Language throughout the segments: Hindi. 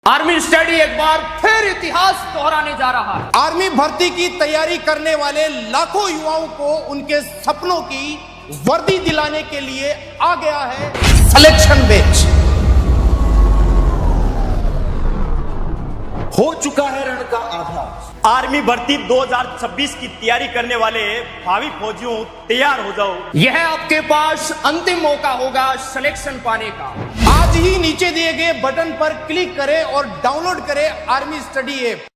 आर्मी स्टडी एक बार फिर इतिहास दोहराने जा रहा है। आर्मी भर्ती की तैयारी करने वाले लाखों युवाओं को उनके सपनों की वर्दी दिलाने के लिए आ गया है सिलेक्शन बैच। हो चुका है रण का आगाज। आर्मी भर्ती 2026 की तैयारी करने वाले भावी फौजियों, तैयार हो जाओ। यह आपके पास अंतिम मौका होगा सिलेक्शन पाने का। आज ही नीचे दिए गए बटन पर क्लिक करें और डाउनलोड करें आर्मी स्टडी ऐप।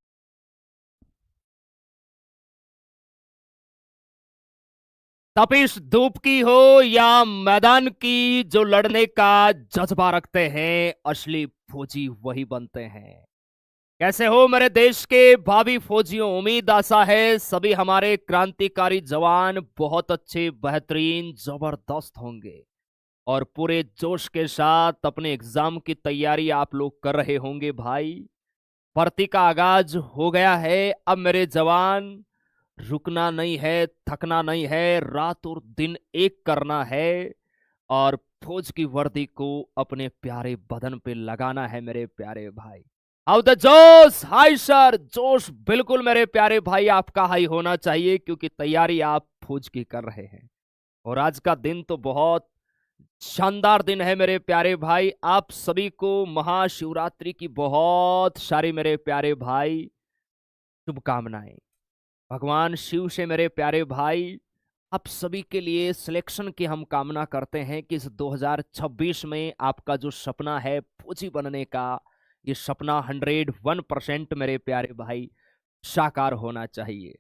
तपिश धूप की हो या मैदान की, जो लड़ने का जज्बा रखते हैं असली फौजी वही बनते हैं। कैसे हो मेरे देश के भावी फौजियों? उम्मीद आशा है सभी हमारे क्रांतिकारी जवान बहुत अच्छे, बेहतरीन, जबरदस्त होंगे और पूरे जोश के साथ अपने एग्जाम की तैयारी आप लोग कर रहे होंगे। भाई, भर्ती का आगाज हो गया है। अब मेरे जवान, रुकना नहीं है, थकना नहीं है, रात और दिन एक करना है और फौज की वर्दी को अपने प्यारे बदन पे लगाना है मेरे प्यारे भाई। हाउ द जोश? हाई सर, जोश बिल्कुल मेरे प्यारे भाई आपका हाई होना चाहिए, क्योंकि तैयारी आप फौज की कर रहे हैं। और आज का दिन तो बहुत शानदार दिन है मेरे प्यारे भाई। आप सभी को महाशिवरात्रि की बहुत सारी मेरे प्यारे भाई शुभकामनाएं। भगवान शिव से मेरे प्यारे भाई आप सभी के लिए सिलेक्शन की हम कामना करते हैं कि इस 2026 में आपका जो सपना है फौजी बनने का, ये सपना 101% मेरे प्यारे भाई साकार होना चाहिए।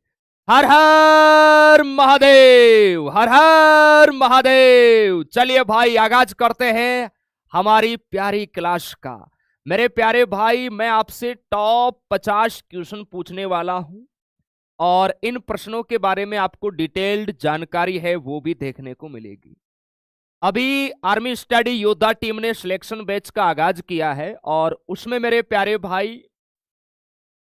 हर हर महादेव, हर हर महादेव। चलिए भाई, आगाज करते हैं हमारी प्यारी क्लास का। मेरे प्यारे भाई, मैं आपसे टॉप 50 क्वेश्चन पूछने वाला हूं और इन प्रश्नों के बारे में आपको डिटेल्ड जानकारी है वो भी देखने को मिलेगी। अभी आर्मी स्टडी योद्धा टीम ने सिलेक्शन बैच का आगाज किया है और उसमें मेरे प्यारे भाई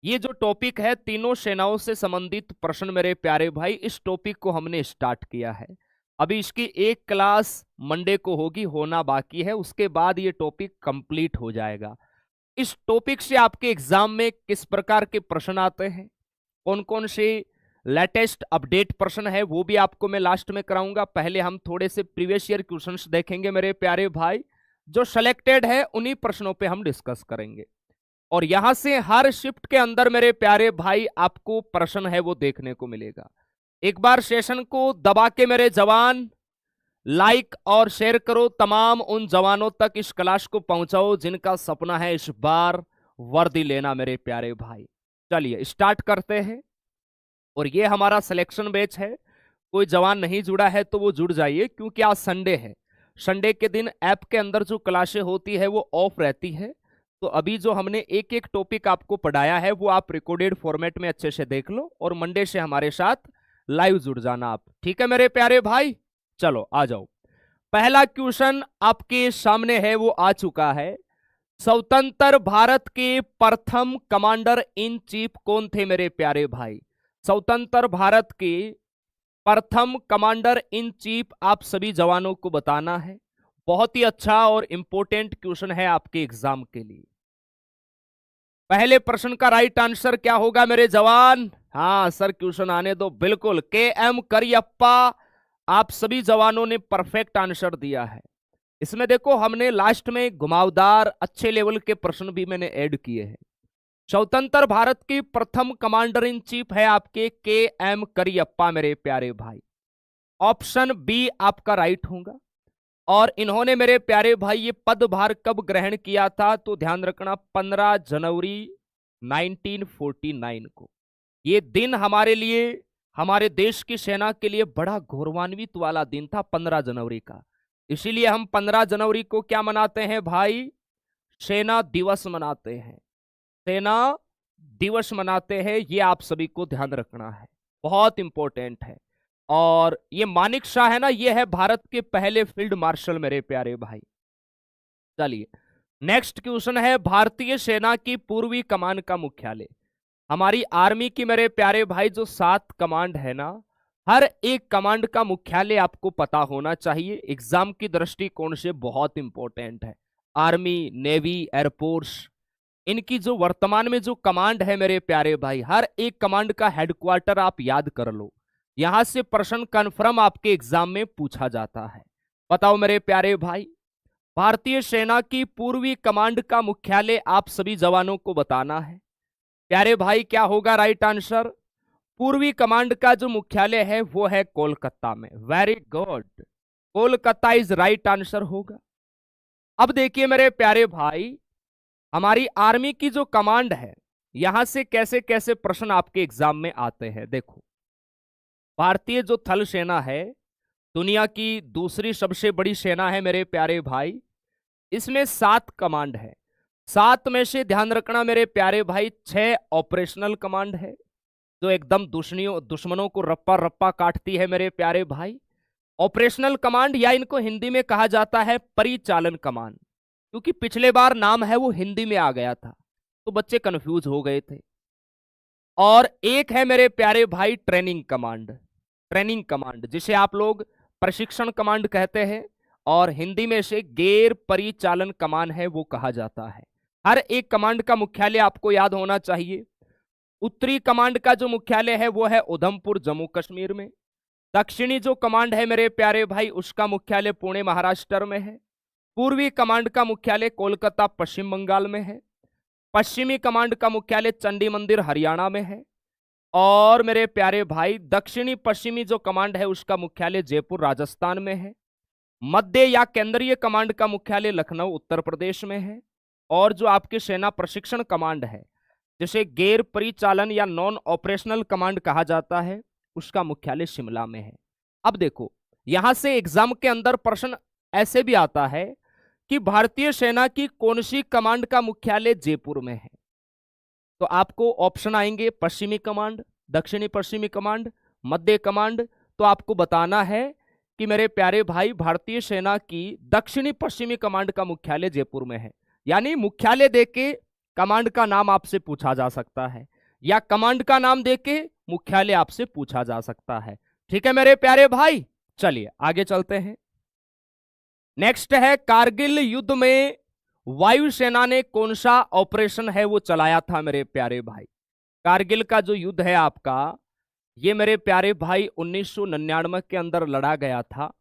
ये जो टॉपिक है, तीनों सेनाओं से संबंधित प्रश्न मेरे प्यारे भाई, इस टॉपिक को हमने स्टार्ट किया है। अभी इसकी एक क्लास मंडे को होगी, होना बाकी है, उसके बाद ये टॉपिक कंप्लीट हो जाएगा। इस टॉपिक से आपके एग्जाम में किस प्रकार के प्रश्न आते हैं, कौन कौन से लेटेस्ट अपडेट प्रश्न है, वो भी आपको मैं लास्ट में कराऊंगा। पहले हम थोड़े से प्रीवियस ईयर क्वेश्चंस देखेंगे मेरे प्यारे भाई। जो सिलेक्टेड है उन्हीं प्रश्नों पे हम डिस्कस करेंगे और यहां से हर शिफ्ट के अंदर मेरे प्यारे भाई आपको प्रश्न है वो देखने को मिलेगा। एक बार सेशन को दबा के मेरे जवान लाइक और शेयर करो, तमाम उन जवानों तक इस क्लास को पहुंचाओ जिनका सपना है इस बार वर्दी लेना मेरे प्यारे भाई। चलिए स्टार्ट करते हैं। और ये हमारा सिलेक्शन बैच है। कोई जवान नहीं जुड़ा है तो वो जुड़ जाइए, क्योंकि आज संडे है। संडे के दिन ऐप के अंदर जो क्लासें होती है वो ऑफ रहती है। तो अभी जो हमने एक एक टॉपिक आपको पढ़ाया है वो आप रिकॉर्डेड फॉर्मेट में अच्छे से देख लो और मंडे से हमारे साथ लाइव जुड़ जाना आप, ठीक है मेरे प्यारे भाई? चलो आ जाओ। पहला क्वेश्चन आपके सामने है, वो आ चुका है। स्वतंत्र भारत के प्रथम कमांडर इन चीफ कौन थे मेरे प्यारे भाई? स्वतंत्र भारत के प्रथम कमांडर इन चीफ आप सभी जवानों को बताना है। बहुत ही अच्छा और इंपॉर्टेंट क्वेश्चन है आपके एग्जाम के लिए। पहले प्रश्न का राइट आंसर क्या होगा मेरे जवान? हाँ सर, क्वेश्चन आने दो। बिल्कुल, के.एम. करियप्पा। आप सभी जवानों ने परफेक्ट आंसर दिया है। इसमें देखो, हमने लास्ट में घुमावदार अच्छे लेवल के प्रश्न भी मैंने ऐड किए हैं। स्वतंत्र भारत की प्रथम कमांडर इन चीफ है आपके के.एम. करियप्पा मेरे प्यारे भाई। ऑप्शन बी आपका राइट होगा। और इन्होंने मेरे प्यारे भाई ये पदभार कब ग्रहण किया था? तो ध्यान रखना, 15 जनवरी 1949 को। ये दिन हमारे लिए, हमारे देश की सेना के लिए बड़ा गौरवान्वित वाला दिन था, 15 जनवरी का। इसीलिए हम 15 जनवरी को क्या मनाते हैं भाई? सेना दिवस मनाते हैं। सेना दिवस मनाते हैं, ये आप सभी को ध्यान रखना है, बहुत इंपॉर्टेंट है। और ये मानिक शाह है ना, ये है भारत के पहले फील्ड मार्शल मेरे प्यारे भाई। चलिए नेक्स्ट क्वेश्चन है, भारतीय सेना की पूर्वी कमान का मुख्यालय। हमारी आर्मी की मेरे प्यारे भाई जो 7 कमांड है ना, हर एक कमांड का मुख्यालय आपको पता होना चाहिए। एग्जाम की दृष्टिकोण से बहुत इंपॉर्टेंट है। आर्मी, नेवी, एयरफोर्स, इनकी जो वर्तमान में जो कमांड है मेरे प्यारे भाई, हर एक कमांड का हेडक्वार्टर आप याद कर लो, यहां से प्रश्न कन्फर्म आपके एग्जाम में पूछा जाता है। बताओ मेरे प्यारे भाई, भारतीय सेना की पूर्वी कमांड का मुख्यालय आप सभी जवानों को बताना है। प्यारे भाई क्या होगा राइट आंसर? पूर्वी कमांड का जो मुख्यालय है वो है कोलकाता में। Very good, Kolkata is right answer होगा। अब देखिए मेरे प्यारे भाई, हमारी आर्मी की जो कमांड है, यहां से कैसे कैसे प्रश्न आपके एग्जाम में आते हैं। देखो, भारतीय जो थल सेना है, दुनिया की दूसरी सबसे बड़ी सेना है मेरे प्यारे भाई। इसमें 7 कमांड है। 7 में से ध्यान रखना मेरे प्यारे भाई, 6 ऑपरेशनल कमांड है जो एकदम दुश्मनों को रप्पा रप्पा काटती है मेरे प्यारे भाई। ऑपरेशनल कमांड, या इनको हिंदी में कहा जाता है परिचालन कमांड, क्योंकि पिछले बार नाम है वो हिंदी में आ गया था तो बच्चे कंफ्यूज हो गए थे। और एक है मेरे प्यारे भाई ट्रेनिंग कमांड। ट्रेनिंग कमांड जिसे आप लोग प्रशिक्षण कमांड कहते हैं, और हिंदी में से गैर परिचालन कमांड है वो कहा जाता है। हर एक कमांड का मुख्यालय आपको याद होना चाहिए। उत्तरी कमांड का जो मुख्यालय है वो है उधमपुर जम्मू कश्मीर में। दक्षिणी जो कमांड है मेरे प्यारे भाई, उसका मुख्यालय पुणे महाराष्ट्र में है। पूर्वी कमांड का मुख्यालय कोलकाता पश्चिम बंगाल में है। पश्चिमी कमांड का मुख्यालय चंडी मंदिर हरियाणा में है। और मेरे प्यारे भाई, दक्षिणी पश्चिमी जो कमांड है उसका मुख्यालय जयपुर राजस्थान में है। मध्य या केंद्रीय कमांड का मुख्यालय लखनऊ उत्तर प्रदेश में है। और जो आपकी सेना प्रशिक्षण कमांड है, जिसे गैर परिचालन या नॉन ऑपरेशनल कमांड कहा जाता है, उसका मुख्यालय शिमला में है। अब देखो, यहां से एग्जाम के अंदर प्रश्न ऐसे भी आता है कि भारतीय सेना की कौन सी कमांड का मुख्यालय जयपुर में है। तो आपको ऑप्शन आएंगे पश्चिमी कमांड, दक्षिणी पश्चिमी कमांड, मध्य कमांड। तो आपको बताना है कि मेरे प्यारे भाई, भारतीय सेना की दक्षिणी पश्चिमी कमांड का मुख्यालय जयपुर में है। यानी मुख्यालय देके कमांड का नाम आपसे पूछा जा सकता है, या कमांड का नाम देके मुख्यालय आपसे पूछा जा सकता है। ठीक है मेरे प्यारे भाई, चलिए आगे चलते हैं। नेक्स्ट है, कारगिल युद्ध में वायुसेना ने कौन सा ऑपरेशन है वो चलाया था मेरे प्यारे भाई। कारगिल का जो युद्ध है आपका, ये मेरे प्यारे भाई 1999 के अंदर लड़ा गया था।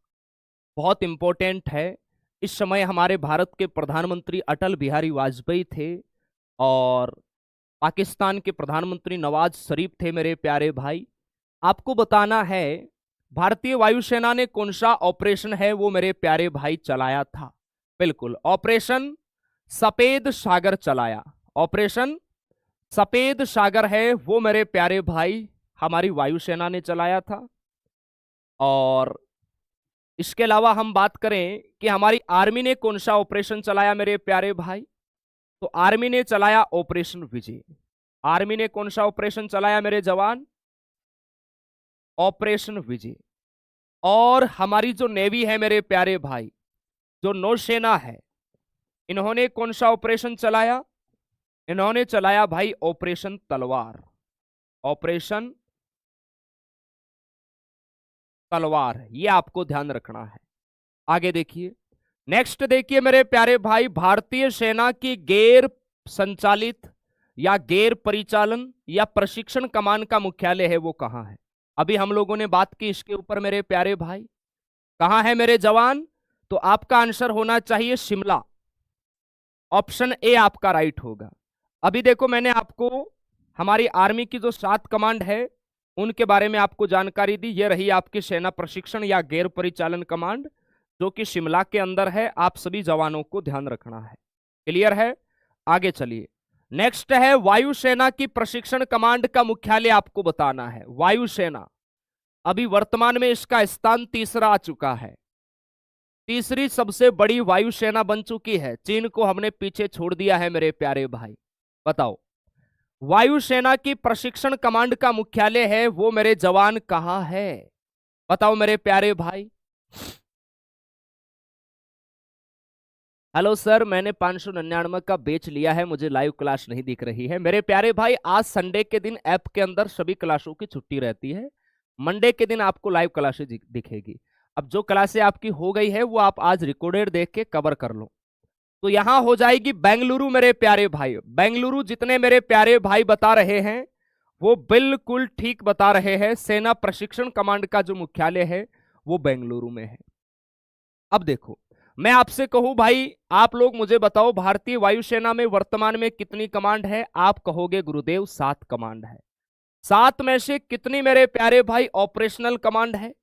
बहुत इंपॉर्टेंट है। इस समय हमारे भारत के प्रधानमंत्री अटल बिहारी वाजपेयी थे और पाकिस्तान के प्रधानमंत्री नवाज शरीफ थे मेरे प्यारे भाई। आपको बताना है भारतीय वायुसेना ने कौन सा ऑपरेशन है वो मेरे प्यारे भाई चलाया था। बिल्कुल, ऑपरेशन सफेद सागर चलाया। ऑपरेशन सफेद सागर है वो मेरे प्यारे भाई हमारी वायुसेना ने चलाया था। और इसके अलावा हम बात करें कि हमारी आर्मी ने कौन सा ऑपरेशन चलाया मेरे प्यारे भाई, तो आर्मी ने चलाया ऑपरेशन विजय। आर्मी ने कौन सा ऑपरेशन चलाया मेरे जवान? ऑपरेशन विजय। और हमारी जो नेवी है मेरे प्यारे भाई, जो नौसेना है, इन्होंने कौन सा ऑपरेशन चलाया? इन्होंने चलाया भाई ऑपरेशन तलवार। ऑपरेशन तलवार, ये आपको ध्यान रखना है। आगे देखिए, नेक्स्ट देखिए मेरे प्यारे भाई, भारतीय सेना की गैर संचालित या गैर परिचालन या प्रशिक्षण कमान का मुख्यालय है वो कहां है? अभी हम लोगों ने बात की इसके ऊपर मेरे प्यारे भाई। कहां है मेरे जवान? तो आपका आंसर होना चाहिए शिमला। ऑप्शन ए आपका राइट होगा। अभी देखो, मैंने आपको हमारी आर्मी की जो 7 कमांड है उनके बारे में आपको जानकारी दी। ये रही आपकी सेना प्रशिक्षण या गैर परिचालन कमांड, जो कि शिमला के अंदर है। आप सभी जवानों को ध्यान रखना है। क्लियर है? आगे चलिए। नेक्स्ट है, वायुसेना की प्रशिक्षण कमांड का मुख्यालय आपको बताना है। वायुसेना अभी वर्तमान में इसका स्थान तीसरा आ चुका है। तीसरी सबसे बड़ी वायुसेना बन चुकी है। चीन को हमने पीछे छोड़ दिया है मेरे प्यारे भाई। बताओ, वायुसेना की प्रशिक्षण कमांड का मुख्यालय है वो मेरे जवान कहां है? बताओ मेरे प्यारे भाई। हेलो सर, मैंने 599 का बेच लिया है, मुझे लाइव क्लास नहीं दिख रही है। मेरे प्यारे भाई, आज संडे के दिन ऐप के अंदर सभी क्लासों की छुट्टी रहती है। मंडे के दिन आपको लाइव क्लासेस दिखेगी। अब जो क्लासें आपकी हो गई है वो आप आज रिकॉर्डेड देख के कवर कर लो। तो यहां हो जाएगी बेंगलुरु मेरे प्यारे भाई। बेंगलुरु जितने मेरे प्यारे भाई बता रहे हैं वो बिल्कुल ठीक बता रहे हैं। सेना प्रशिक्षण कमांड का जो मुख्यालय है वो बेंगलुरु में है। अब देखो, मैं आपसे कहूं भाई, आप लोग मुझे बताओ भारतीय वायुसेना में वर्तमान में कितनी कमांड है? आप कहोगे गुरुदेव 7 कमांड है। 7 में से कितनी मेरे प्यारे भाई ऑपरेशनल कमांड है?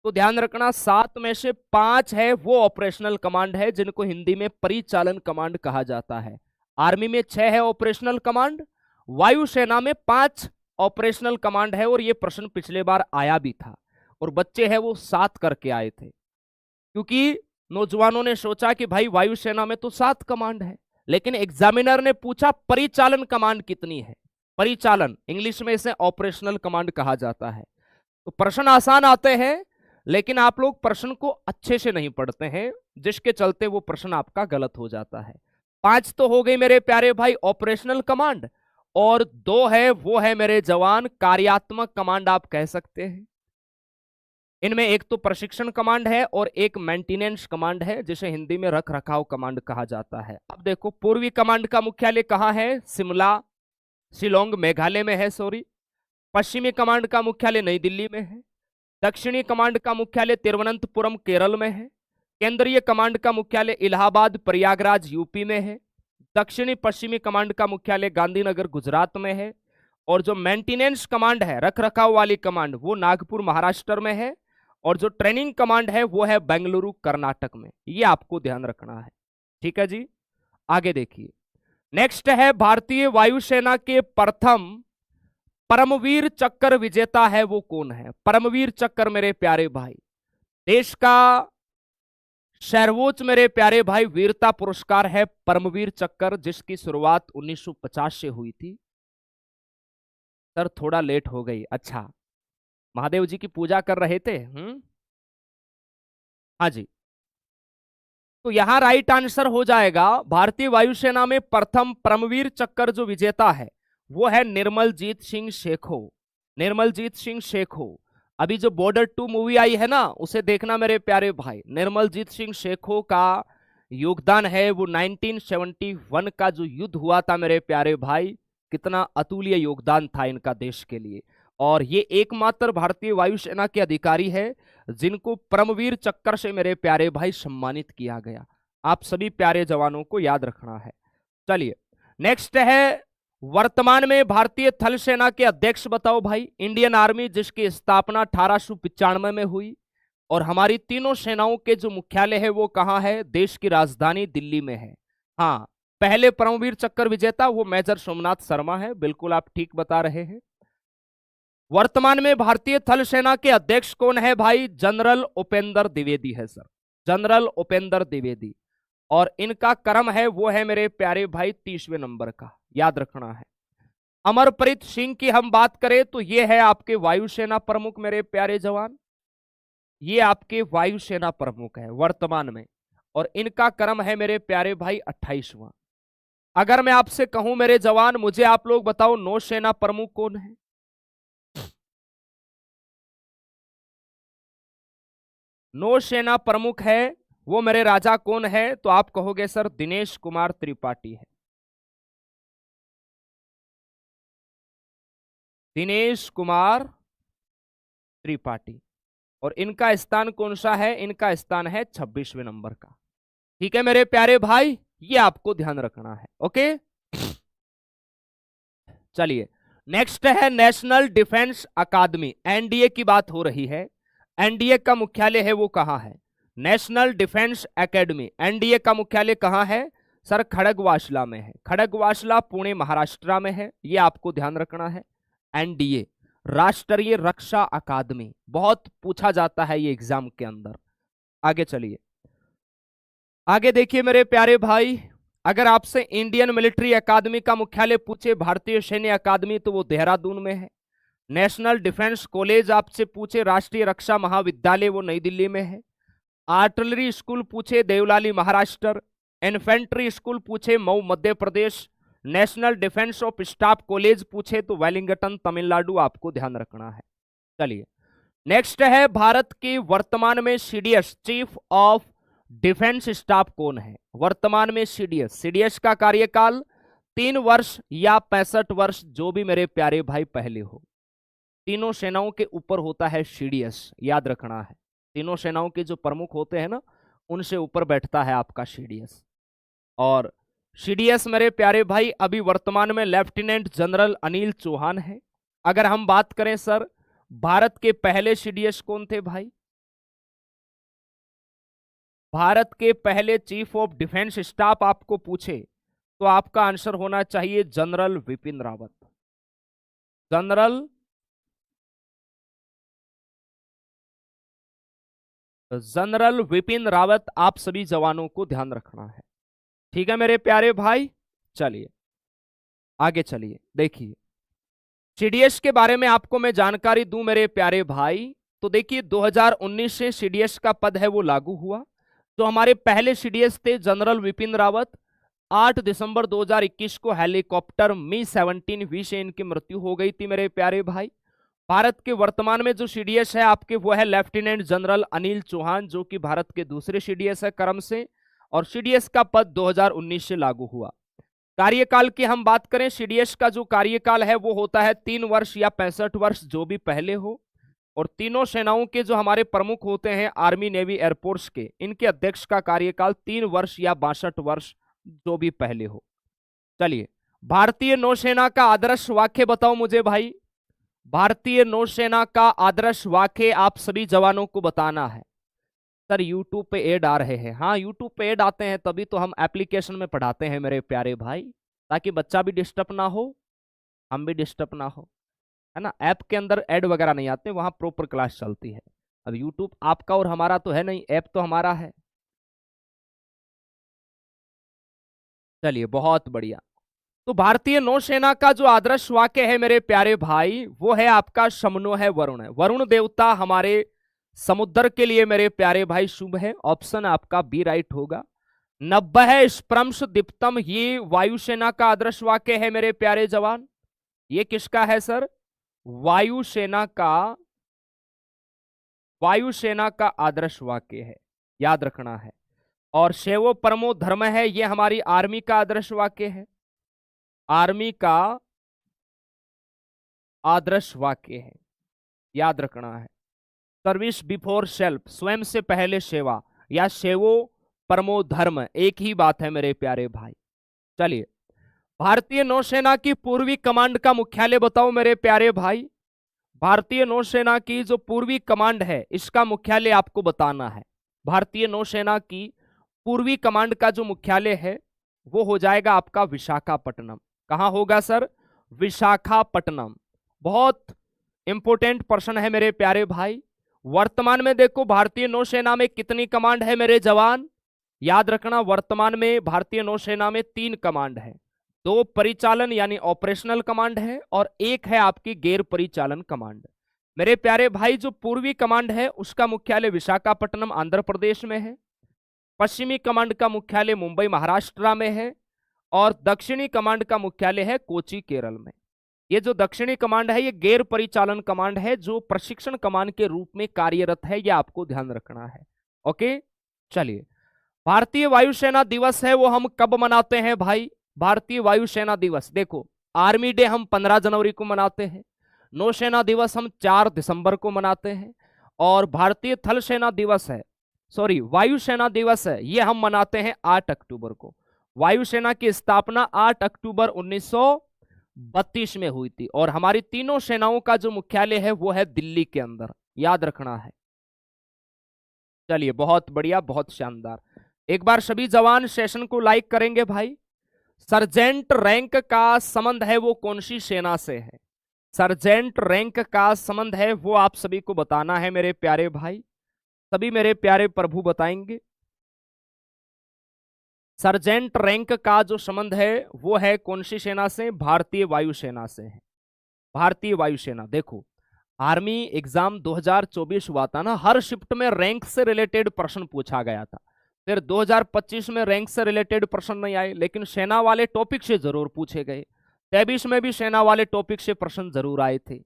तो ध्यान रखना, 7 में से 5 है वो ऑपरेशनल कमांड है, जिनको हिंदी में परिचालन कमांड कहा जाता है। आर्मी में 6 है ऑपरेशनल कमांड, वायुसेना में 5 ऑपरेशनल कमांड है। और ये प्रश्न पिछले बार आया भी था और बच्चे हैं वो 7 करके आए थे, क्योंकि नौजवानों ने सोचा कि भाई वायुसेना में तो 7 कमांड है, लेकिन एग्जामिनर ने पूछा परिचालन कमांड कितनी है। परिचालन इंग्लिश में इसे ऑपरेशनल कमांड कहा जाता है। तो प्रश्न आसान आते हैं, लेकिन आप लोग प्रश्न को अच्छे से नहीं पढ़ते हैं, जिसके चलते वो प्रश्न आपका गलत हो जाता है। 5 तो हो गई मेरे प्यारे भाई ऑपरेशनल कमांड, और 2 है वो है मेरे जवान कार्यात्मक कमांड आप कह सकते हैं। इनमें एक तो प्रशिक्षण कमांड है और एक मेंटेनेंस कमांड है, जिसे हिंदी में रख रखाव कमांड कहा जाता है। अब देखो, पूर्वी कमांड का मुख्यालय कहां है? शिलोंग मेघालय में है, सॉरी। पश्चिमी कमांड का मुख्यालय नई दिल्ली में है। दक्षिणी कमांड का मुख्यालय तिरुवनंतपुरम केरल में है। केंद्रीय कमांड का मुख्यालय इलाहाबाद प्रयागराज यूपी में है। दक्षिणी पश्चिमी कमांड का मुख्यालय गांधीनगर गुजरात में है। और जो मेंटेनेंस कमांड है, रख रखाव वाली कमांड, वो नागपुर महाराष्ट्र में है। और जो ट्रेनिंग कमांड है वो है बेंगलुरु कर्नाटक में। ये आपको ध्यान रखना है, ठीक है जी। आगे देखिए, नेक्स्ट है भारतीय वायुसेना के प्रथम परमवीर चक्र विजेता है वो कौन है? परमवीर चक्र मेरे प्यारे भाई देश का सर्वोच्च मेरे प्यारे भाई वीरता पुरस्कार है परमवीर चक्र, जिसकी शुरुआत 1950 से हुई थी। सर थोड़ा लेट हो गई। अच्छा, महादेव जी की पूजा कर रहे थे? हाँ जी। तो यहां राइट आंसर हो जाएगा, भारतीय वायुसेना में प्रथम परमवीर चक्र जो विजेता है वो है निर्मलजीत सिंह शेखो। निर्मलजीत सिंह शेखो। अभी जो बॉर्डर 2 मूवी आई है ना, उसे देखना मेरे प्यारे भाई। निर्मलजीत सिंह शेखो का योगदान है वो 1971 का जो युद्ध हुआ था मेरे प्यारे भाई, कितना अतुल्य योगदान था इनका देश के लिए। और ये एकमात्र भारतीय वायुसेना के अधिकारी है जिनको परमवीर चक्र से मेरे प्यारे भाई सम्मानित किया गया। आप सभी प्यारे जवानों को याद रखना है। चलिए, नेक्स्ट है वर्तमान में भारतीय थल सेना के अध्यक्ष बताओ भाई। इंडियन आर्मी जिसकी स्थापना 1895 में हुई, और हमारी तीनों सेनाओं के जो मुख्यालय है वो कहां है? देश की राजधानी दिल्ली में है। हाँ, पहले परमवीर चक्र विजेता वो मेजर सोमनाथ शर्मा है, बिल्कुल आप ठीक बता रहे हैं। वर्तमान में भारतीय थल सेना के अध्यक्ष कौन है भाई? जनरल उपेंद्र द्विवेदी है सर, जनरल उपेंद्र द्विवेदी। और इनका क्रम है वो है मेरे प्यारे भाई 30वें नंबर का, याद रखना है। अमरप्रीत सिंह की हम बात करें तो ये है आपके वायुसेना प्रमुख मेरे प्यारे जवान, ये आपके वायुसेना प्रमुख है वर्तमान में, और इनका क्रम है मेरे प्यारे भाई 28वां। अगर मैं आपसे कहूं मेरे जवान, मुझे आप लोग बताओ नौसेना प्रमुख कौन है? नौसेना प्रमुख है वो मेरे राजा कौन है? तो आप कहोगे सर दिनेश कुमार त्रिपाठी है। दिनेश कुमार त्रिपाठी। और इनका स्थान कौन सा है? इनका स्थान है 26वें नंबर का। ठीक है मेरे प्यारे भाई, ये आपको ध्यान रखना है। ओके, चलिए नेक्स्ट है नेशनल डिफेंस अकादमी। एनडीए की बात हो रही है। एनडीए का मुख्यालय है वो कहां है? National defence academy. एनडीए का मुख्यालय कहां है सर? खड़गवासला में है। खड़गवासला पुणे महाराष्ट्र में है, ये आपको ध्यान रखना है। एनडीए राष्ट्रीय रक्षा अकादमी, बहुत पूछा जाता है ये एग्जाम के अंदर। आगे चलिए, आगे देखिए मेरे प्यारे भाई, अगर आपसे इंडियन मिलिट्री अकादमी का मुख्यालय पूछे भारतीय सैन्य अकादमी तो वो देहरादून में है। नेशनल डिफेंस कॉलेज आपसे पूछे राष्ट्रीय रक्षा महाविद्यालय वो नई दिल्ली में है। आर्टिलरी स्कूल पूछे देवलाली महाराष्ट्र। इन्फेंट्री स्कूल पूछे Mhow Madhya Pradesh. National defence of staff college पूछे तो वेलिंगटन तमिलनाडु, आपको ध्यान रखना है। चलिए नेक्स्ट है भारत के वर्तमान में CDS chief of defence staff कौन है वर्तमान में? सीडीएस। सीडीएस का कार्यकाल 3 वर्ष या 65 वर्ष, जो भी मेरे प्यारे भाई पहले हो। तीनों सेनाओं के ऊपर होता है सीडीएस, याद रखना है। तीनों सेनाओं के जो प्रमुख होते हैं ना, उनसे ऊपर बैठता है आपका सीडीएस। और सीडीएस मेरे प्यारे भाई अभी वर्तमान में लेफ्टिनेंट जनरल अनिल चौहान है। अगर हम बात करें सर, भारत के पहले सीडीएस कौन थे भाई? भारत के पहले चीफ ऑफ डिफेंस स्टाफ आपको पूछे तो आपका आंसर होना चाहिए जनरल विपिन रावत। जनरल विपिन रावत, आप सभी जवानों को ध्यान रखना है। ठीक है मेरे प्यारे भाई, चलिए आगे चलिए। देखिए सीडीएस के बारे में आपको मैं जानकारी दूं मेरे प्यारे भाई, तो देखिए 2019 से सीडीएस का पद है वो लागू हुआ। तो हमारे पहले सीडीएस थे जनरल विपिन रावत। 8 दिसंबर 2021 को हेलीकॉप्टर मी-17V से इनकी मृत्यु हो गई थी मेरे प्यारे भाई। भारत के वर्तमान में जो सीडीएस है आपके, वो है लेफ्टिनेंट जनरल अनिल चौहान, जो कि भारत के दूसरे सीडीएस है क्रम से। और सीडीएस का पद 2019 से लागू हुआ। कार्यकाल की हम बात करें, सीडीएस का जो कार्यकाल है वो होता है 3 वर्ष या 65 वर्ष, जो भी पहले हो। और तीनों सेनाओं के जो हमारे प्रमुख होते हैं आर्मी, नेवी, एयरफोर्स के, इनके अध्यक्ष का कार्यकाल 3 वर्ष या 62 वर्ष, जो भी पहले हो। चलिए, भारतीय नौसेना का आदर्श वाक्य बताओ मुझे भाई। भारतीय नौसेना का आदर्श वाक्य आप सभी जवानों को बताना है। सर यूट्यूब पे ऐड आ रहे हैं। हाँ, यूट्यूब पे ऐड आते हैं तभी तो हम एप्लीकेशन में पढ़ाते हैं मेरे प्यारे भाई, ताकि बच्चा भी डिस्टर्ब ना हो, हम भी डिस्टर्ब ना हो, है ना। ऐप के अंदर ऐड वगैरह नहीं आते, वहां प्रॉपर क्लास चलती है। अब यूट्यूब आपका और हमारा तो है नहीं, ऐप तो हमारा है। चलिए बहुत बढ़िया। तो भारतीय नौसेना का जो आदर्श वाक्य है मेरे प्यारे भाई, वो है आपका शमनो है वरुण है। वरुण देवता हमारे समुद्र के लिए मेरे प्यारे भाई शुभ है। ऑप्शन आपका बी राइट होगा। 90 स्प्रंश दीप्तम, ये वायुसेना का आदर्श वाक्य है मेरे प्यारे जवान। ये किसका है सर? वायुसेना का आदर्श वाक्य है, याद रखना है। और सेवो परमो धर्म है, ये हमारी आर्मी का आदर्श वाक्य है। आर्मी का आदर्श वाक्य है, याद रखना है। सर्विस बिफोर सेल्फ, स्वयं से पहले सेवा, या सेवो परमो धर्म, एक ही बात है मेरे प्यारे भाई। चलिए, भारतीय नौसेना की पूर्वी कमांड का मुख्यालय बताओ मेरे प्यारे भाई। भारतीय नौसेना की जो पूर्वी कमांड है, इसका मुख्यालय आपको बताना है। भारतीय नौसेना की पूर्वी कमांड का जो मुख्यालय है वो हो जाएगा आपका विशाखापट्टनम। कहां होगा सर? विशाखापट्टनम। बहुत इंपॉर्टेंट प्रश्न है मेरे प्यारे भाई। वर्तमान में देखो भारतीय नौसेना में कितनी कमांड है मेरे जवान? याद रखना, वर्तमान में भारतीय नौसेना में 3 कमांड है। 2 परिचालन यानी ऑपरेशनल कमांड है, और 1 है आपकी गैर परिचालन कमांड। मेरे प्यारे भाई, जो पूर्वी कमांड है उसका मुख्यालय विशाखापट्टनम आंध्र प्रदेश में है। पश्चिमी कमांड का मुख्यालय मुंबई महाराष्ट्र में है। और दक्षिणी कमांड का मुख्यालय है कोची केरल में। ये जो दक्षिणी कमांड है ये गैर परिचालन कमांड है, जो प्रशिक्षण कमांड के रूप में कार्यरत है, ये आपको ध्यान रखना है। ओके, चलिए, भारतीय वायुसेना दिवस है वो हम कब मनाते हैं भाई? भारतीय वायुसेना दिवस देखो, आर्मी डे हम 15 जनवरी को मनाते हैं, नौसेना दिवस हम 4 दिसंबर को मनाते हैं, और भारतीय थल सेना दिवस है, सॉरी वायुसेना दिवस है, ये हम मनाते हैं 8 अक्टूबर को। वायुसेना की स्थापना 8 अक्टूबर 1932 में हुई थी, और हमारी तीनों सेनाओं का जो मुख्यालय है वो है दिल्ली के अंदर, याद रखना है। चलिए बहुत बढ़िया, बहुत शानदार। एक बार सभी जवान सेशन को लाइक करेंगे भाई। सर्जेंट रैंक का संबंध है वो कौन सी सेना से है? सर्जेंट रैंक का संबंध है वो आप सभी को बताना है मेरे प्यारे भाई, सभी मेरे प्यारे प्रभु बताएंगे। सर्जेंट रैंक का जो संबंध है वो है कौन सी सेना से? भारतीय वायुसेना से है। भारतीय वायुसेना। देखो, आर्मी एग्जाम 2024 हुआ था ना, हर शिफ्ट में रैंक से रिलेटेड प्रश्न पूछा गया था। फिर 2025 में रैंक से रिलेटेड प्रश्न नहीं आए, लेकिन सेना वाले टॉपिक से जरूर पूछे गए। 23 में भी सेना वाले टॉपिक से प्रश्न जरूर आए थे, है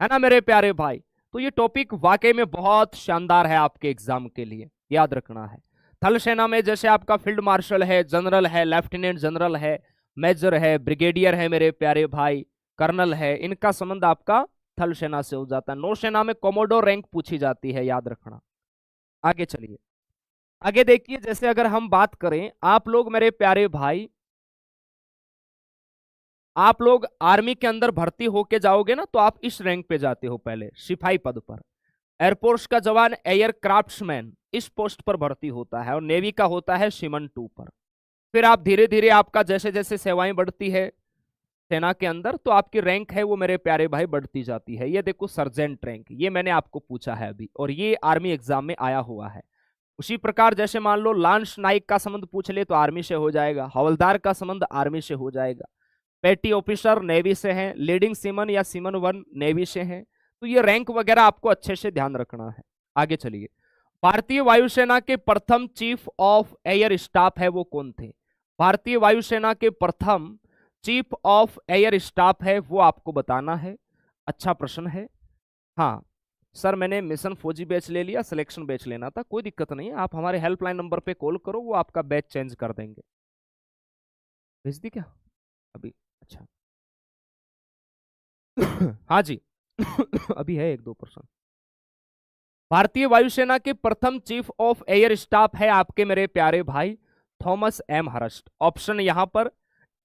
ना मेरे प्यारे भाई। तो ये टॉपिक वाकई में बहुत शानदार है आपके एग्जाम के लिए, याद रखना है। थल सेना में जैसे आपका फील्ड मार्शल है, जनरल है, लेफ्टिनेंट जनरल है, मेजर है, ब्रिगेडियर है मेरे प्यारे भाई, कर्नल है, इनका संबंध आपका थल सेना से हो जाता है। नौसेना में कोमोडोर रैंक पूछी जाती है, याद रखना। आगे चलिए, आगे देखिए, जैसे अगर हम बात करें, आप लोग मेरे प्यारे भाई, आप लोग आर्मी के अंदर भर्ती होके जाओगे ना, तो आप इस रैंक पे जाते हो पहले, सिपाही पद पर। एयरफोर्स का जवान एयर क्राफ्ट्समैन इस पोस्ट पर भर्ती होता है, और नेवी का होता है सीमन 2 पर। फिर आप धीरे धीरे आपका जैसे जैसे सेवाएं बढ़ती है सेना के अंदर, तो आपकी रैंक है वो मेरे प्यारे भाई बढ़ती जाती है। ये देखो सर्जेंट रैंक, ये मैंने आपको पूछा है अभी, और ये आर्मी एग्जाम में आया हुआ है। उसी प्रकार जैसे मान लो लांस नाइक का संबंध पूछ ले तो आर्मी से हो जाएगा, हवलदार का संबंध आर्मी से हो जाएगा, पेटी ऑफिसर नेवी से हैं, लीडिंग सीमन या सीमन 1 नेवी से हैं। तो ये रैंक वगैरह आपको अच्छे से ध्यान रखना है। आगे चलिए, भारतीय वायुसेना के प्रथम चीफ ऑफ एयर स्टाफ है वो कौन थे? भारतीय वायुसेना के प्रथम चीफ ऑफ एयर स्टाफ है वो आपको बताना है। अच्छा प्रश्न है। हाँ सर, मैंने मिशन फौजी बैच ले लिया, सिलेक्शन बैच लेना था, कोई दिक्कत नहीं है, आप हमारे हेल्पलाइन नंबर पे कॉल करो, वो आपका बैच चेंज कर देंगे। भेज दी क्या अभी? अच्छा हाँ जी अभी है 1-2%। भारतीय वायुसेना के प्रथम चीफ ऑफ एयर स्टाफ है आपके मेरे प्यारे भाई थॉमस एम हर्स्ट। ऑप्शन यहां पर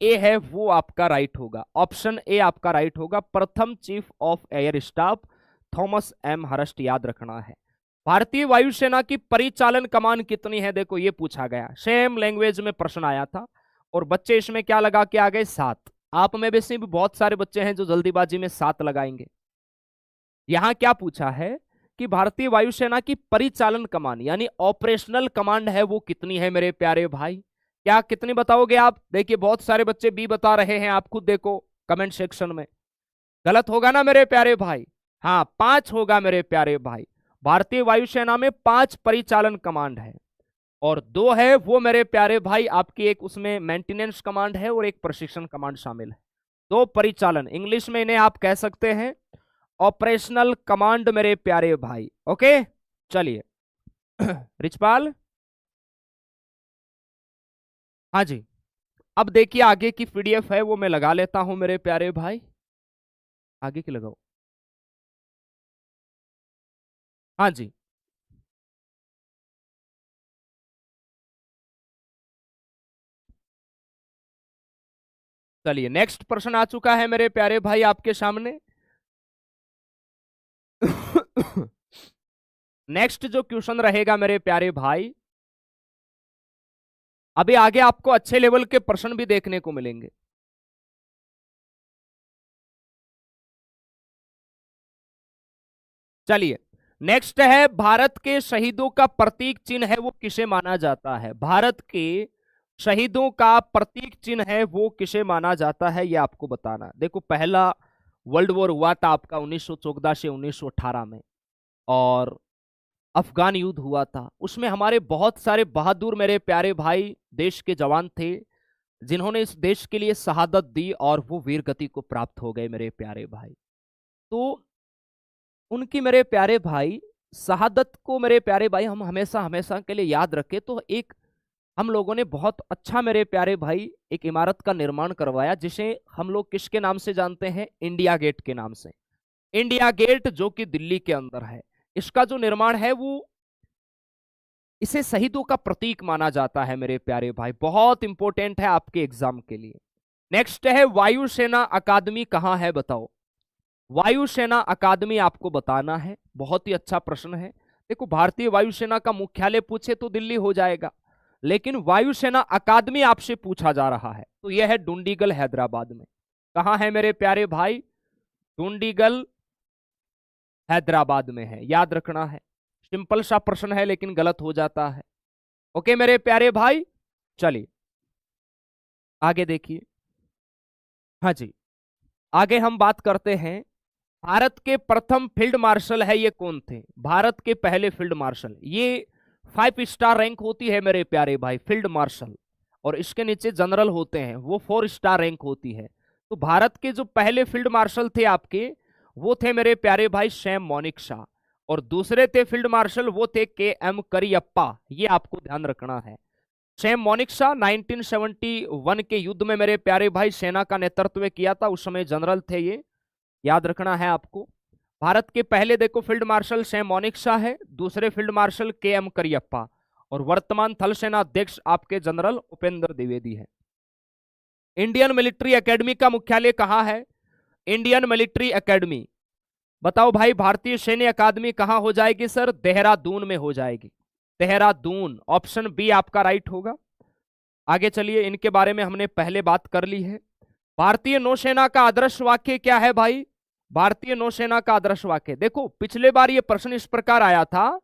ए है वो आपका राइट होगा, ऑप्शन ए आपका राइट होगा। प्रथम chief of air staff Thomas M Hurst, याद रखना है। भारतीय वायुसेना की परिचालन कमान कितनी है? देखो ये पूछा गया, सेम लैंग्वेज में प्रश्न आया था, और बच्चे इसमें क्या लगा के आ गए? 7। आप में वैसे भी बहुत सारे बच्चे हैं जो जल्दीबाजी में 7 लगाएंगे। यहां क्या पूछा है कि भारतीय वायुसेना की परिचालन कमान यानी ऑपरेशनल कमांड है वो कितनी है मेरे प्यारे भाई? क्या कितनी बताओगे आप? देखिए बहुत सारे बच्चे बी बता रहे हैं, आप खुद देखो कमेंट सेक्शन में। गलत होगा ना मेरे प्यारे भाई? हाँ 5 होगा मेरे प्यारे भाई। भारतीय वायुसेना में 5 परिचालन कमांड है, और 2 है वो मेरे प्यारे भाई आपकी, एक उसमें मेंटेनेंस कमांड है और एक प्रशिक्षण कमांड शामिल है। 2 परिचालन, इंग्लिश में इन्हें आप कह सकते हैं ऑपरेशनल कमांड मेरे प्यारे भाई। ओके चलिए रिचपाल, हाँ जी, अब देखिए आगे की पीडीएफ है वो मैं लगा लेता हूं मेरे प्यारे भाई, आगे की लगाओ। हाँ जी, चलिए नेक्स्ट प्रश्न आ चुका है मेरे प्यारे भाई आपके सामने। नेक्स्ट जो क्वेश्चन रहेगा मेरे प्यारे भाई, अभी आगे आपको अच्छे लेवल के प्रश्न भी देखने को मिलेंगे। चलिए नेक्स्ट है, भारत के शहीदों का प्रतीक चिन्ह है वो किसे माना जाता है? भारत के शहीदों का प्रतीक चिन्ह है वो किसे माना जाता है, ये आपको बताना। देखो पहला वर्ल्ड वॉर हुआ था आपका 1914 से 1918 में, और अफगान युद्ध हुआ था, उसमें हमारे बहुत सारे बहादुर मेरे प्यारे भाई देश के जवान थे जिन्होंने इस देश के लिए शहादत दी, और वो वीर गति को प्राप्त हो गए मेरे प्यारे भाई। तो उनकी मेरे प्यारे भाई शहादत को मेरे प्यारे भाई हम हमेशा हमेशा के लिए याद रखें, तो एक हम लोगों ने बहुत अच्छा मेरे प्यारे भाई एक इमारत का निर्माण करवाया, जिसे हम लोग किसके नाम से जानते हैं? इंडिया गेट के नाम से। इंडिया गेट जो कि दिल्ली के अंदर है, इसका जो निर्माण है वो इसे शहीदों का प्रतीक माना जाता है मेरे प्यारे भाई, बहुत इंपॉर्टेंट है आपके एग्जाम के लिए। नेक्स्ट है, वायुसेना अकादमी कहां है बताओ? वायुसेना अकादमी आपको बताना है, बहुत ही अच्छा प्रश्न है। देखो भारतीय वायुसेना का मुख्यालय पूछे तो दिल्ली हो जाएगा, लेकिन वायुसेना अकादमी आपसे पूछा जा रहा है तो यह है डुंडीगल हैदराबाद में। कहां है मेरे प्यारे भाई? डुंडीगल हैदराबाद में है, याद रखना है। सिंपल सा प्रश्न है लेकिन गलत हो जाता है। ओके मेरे प्यारे भाई, चलिए आगे देखिए। हाँ जी, आगे हम बात करते हैं, भारत के प्रथम फील्ड मार्शल है ये कौन थे? भारत के पहले फील्ड मार्शल, ये 5 स्टार रैंक होती है मेरे प्यारे भाई फील्ड मार्शल, और इसके नीचे जनरल होते हैं वो 4 स्टार रैंक होती है। तो भारत के जो पहले फील्ड मार्शल थे आपके, वो थे मेरे प्यारे भाई सैम मॉनिक शाह, और दूसरे थे फील्ड मार्शल, वो थे के.एम. करियप्पा। ये आपको ध्यान रखना है। सैम मोनिक्सा 1971 के युद्ध में मेरे प्यारे भाई सेना का नेतृत्व किया था, उस समय जनरल थे, ये याद रखना है आपको। भारत के पहले देखो फील्ड मार्शल सैम मोनिक्सा है, दूसरे फील्ड मार्शल के.एम. करियप्पा, और वर्तमान थल सेना अध्यक्ष आपके जनरल उपेंद्र द्विवेदी है। इंडियन मिलिट्री एकेडमी का मुख्यालय कहां है? इंडियन मिलिट्री एकेडमी, बताओ भाई, भारतीय सैन्य अकादमी कहां हो जाएगी सर? देहरादून में हो जाएगी, देहरादून। ऑप्शन बी आपका राइट होगा। आगे चलिए, इनके बारे में हमने पहले बात कर ली है। भारतीय नौसेना का आदर्श वाक्य क्या है भाई? भारतीय नौसेना का आदर्श वाक्य, देखो पिछले बार ये प्रश्न इस प्रकार आया था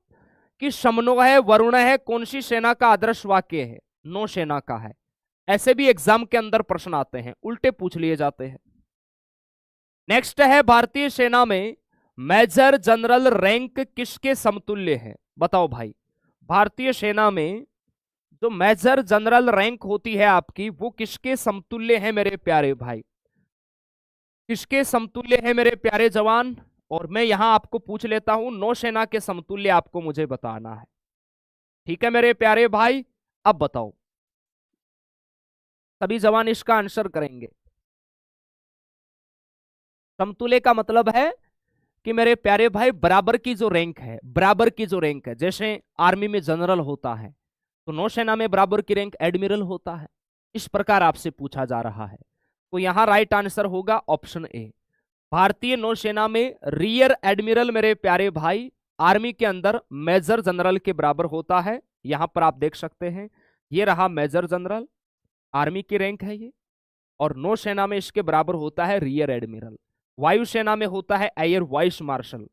कि समनो है, वरुण है, कौन सी सेना का आदर्श वाक्य है? नौसेना का है। ऐसे भी एग्जाम के अंदर प्रश्न आते हैं, उल्टे पूछ लिए जाते हैं। नेक्स्ट है, भारतीय सेना में मेजर जनरल रैंक किसके समतुल्य है? बताओ भाई, भारतीय सेना में जो मेजर जनरल रैंक होती है आपकी, वो किसके समतुल्य है मेरे प्यारे भाई? किसके समतुल्य है मेरे प्यारे जवान? और मैं यहां आपको पूछ लेता हूं, नौसेना के समतुल्य आपको मुझे बताना है। ठीक है मेरे प्यारे भाई, अब बताओ, सभी जवान इसका आंसर करेंगे। समतुल्य का मतलब है कि मेरे प्यारे भाई बराबर की जो रैंक है, बराबर की जो रैंक है, जैसे आर्मी में जनरल होता है तो नौसेना में बराबर की रैंक एडमिरल होता है, इस प्रकार आपसे पूछा जा रहा है। तो यहां राइट आंसर होगा ऑप्शन ए। भारतीय नौसेना में रियर एडमिरल मेरे प्यारे भाई आर्मी के अंदर मेजर जनरल के बराबर होता है। यहां पर आप देख सकते हैं, ये रहा मेजर जनरल, आर्मी की रैंक है ये, और नौसेना में इसके बराबर होता है रियर एडमिरल। वायुसेना में होता है एयर वाइस मार्शल।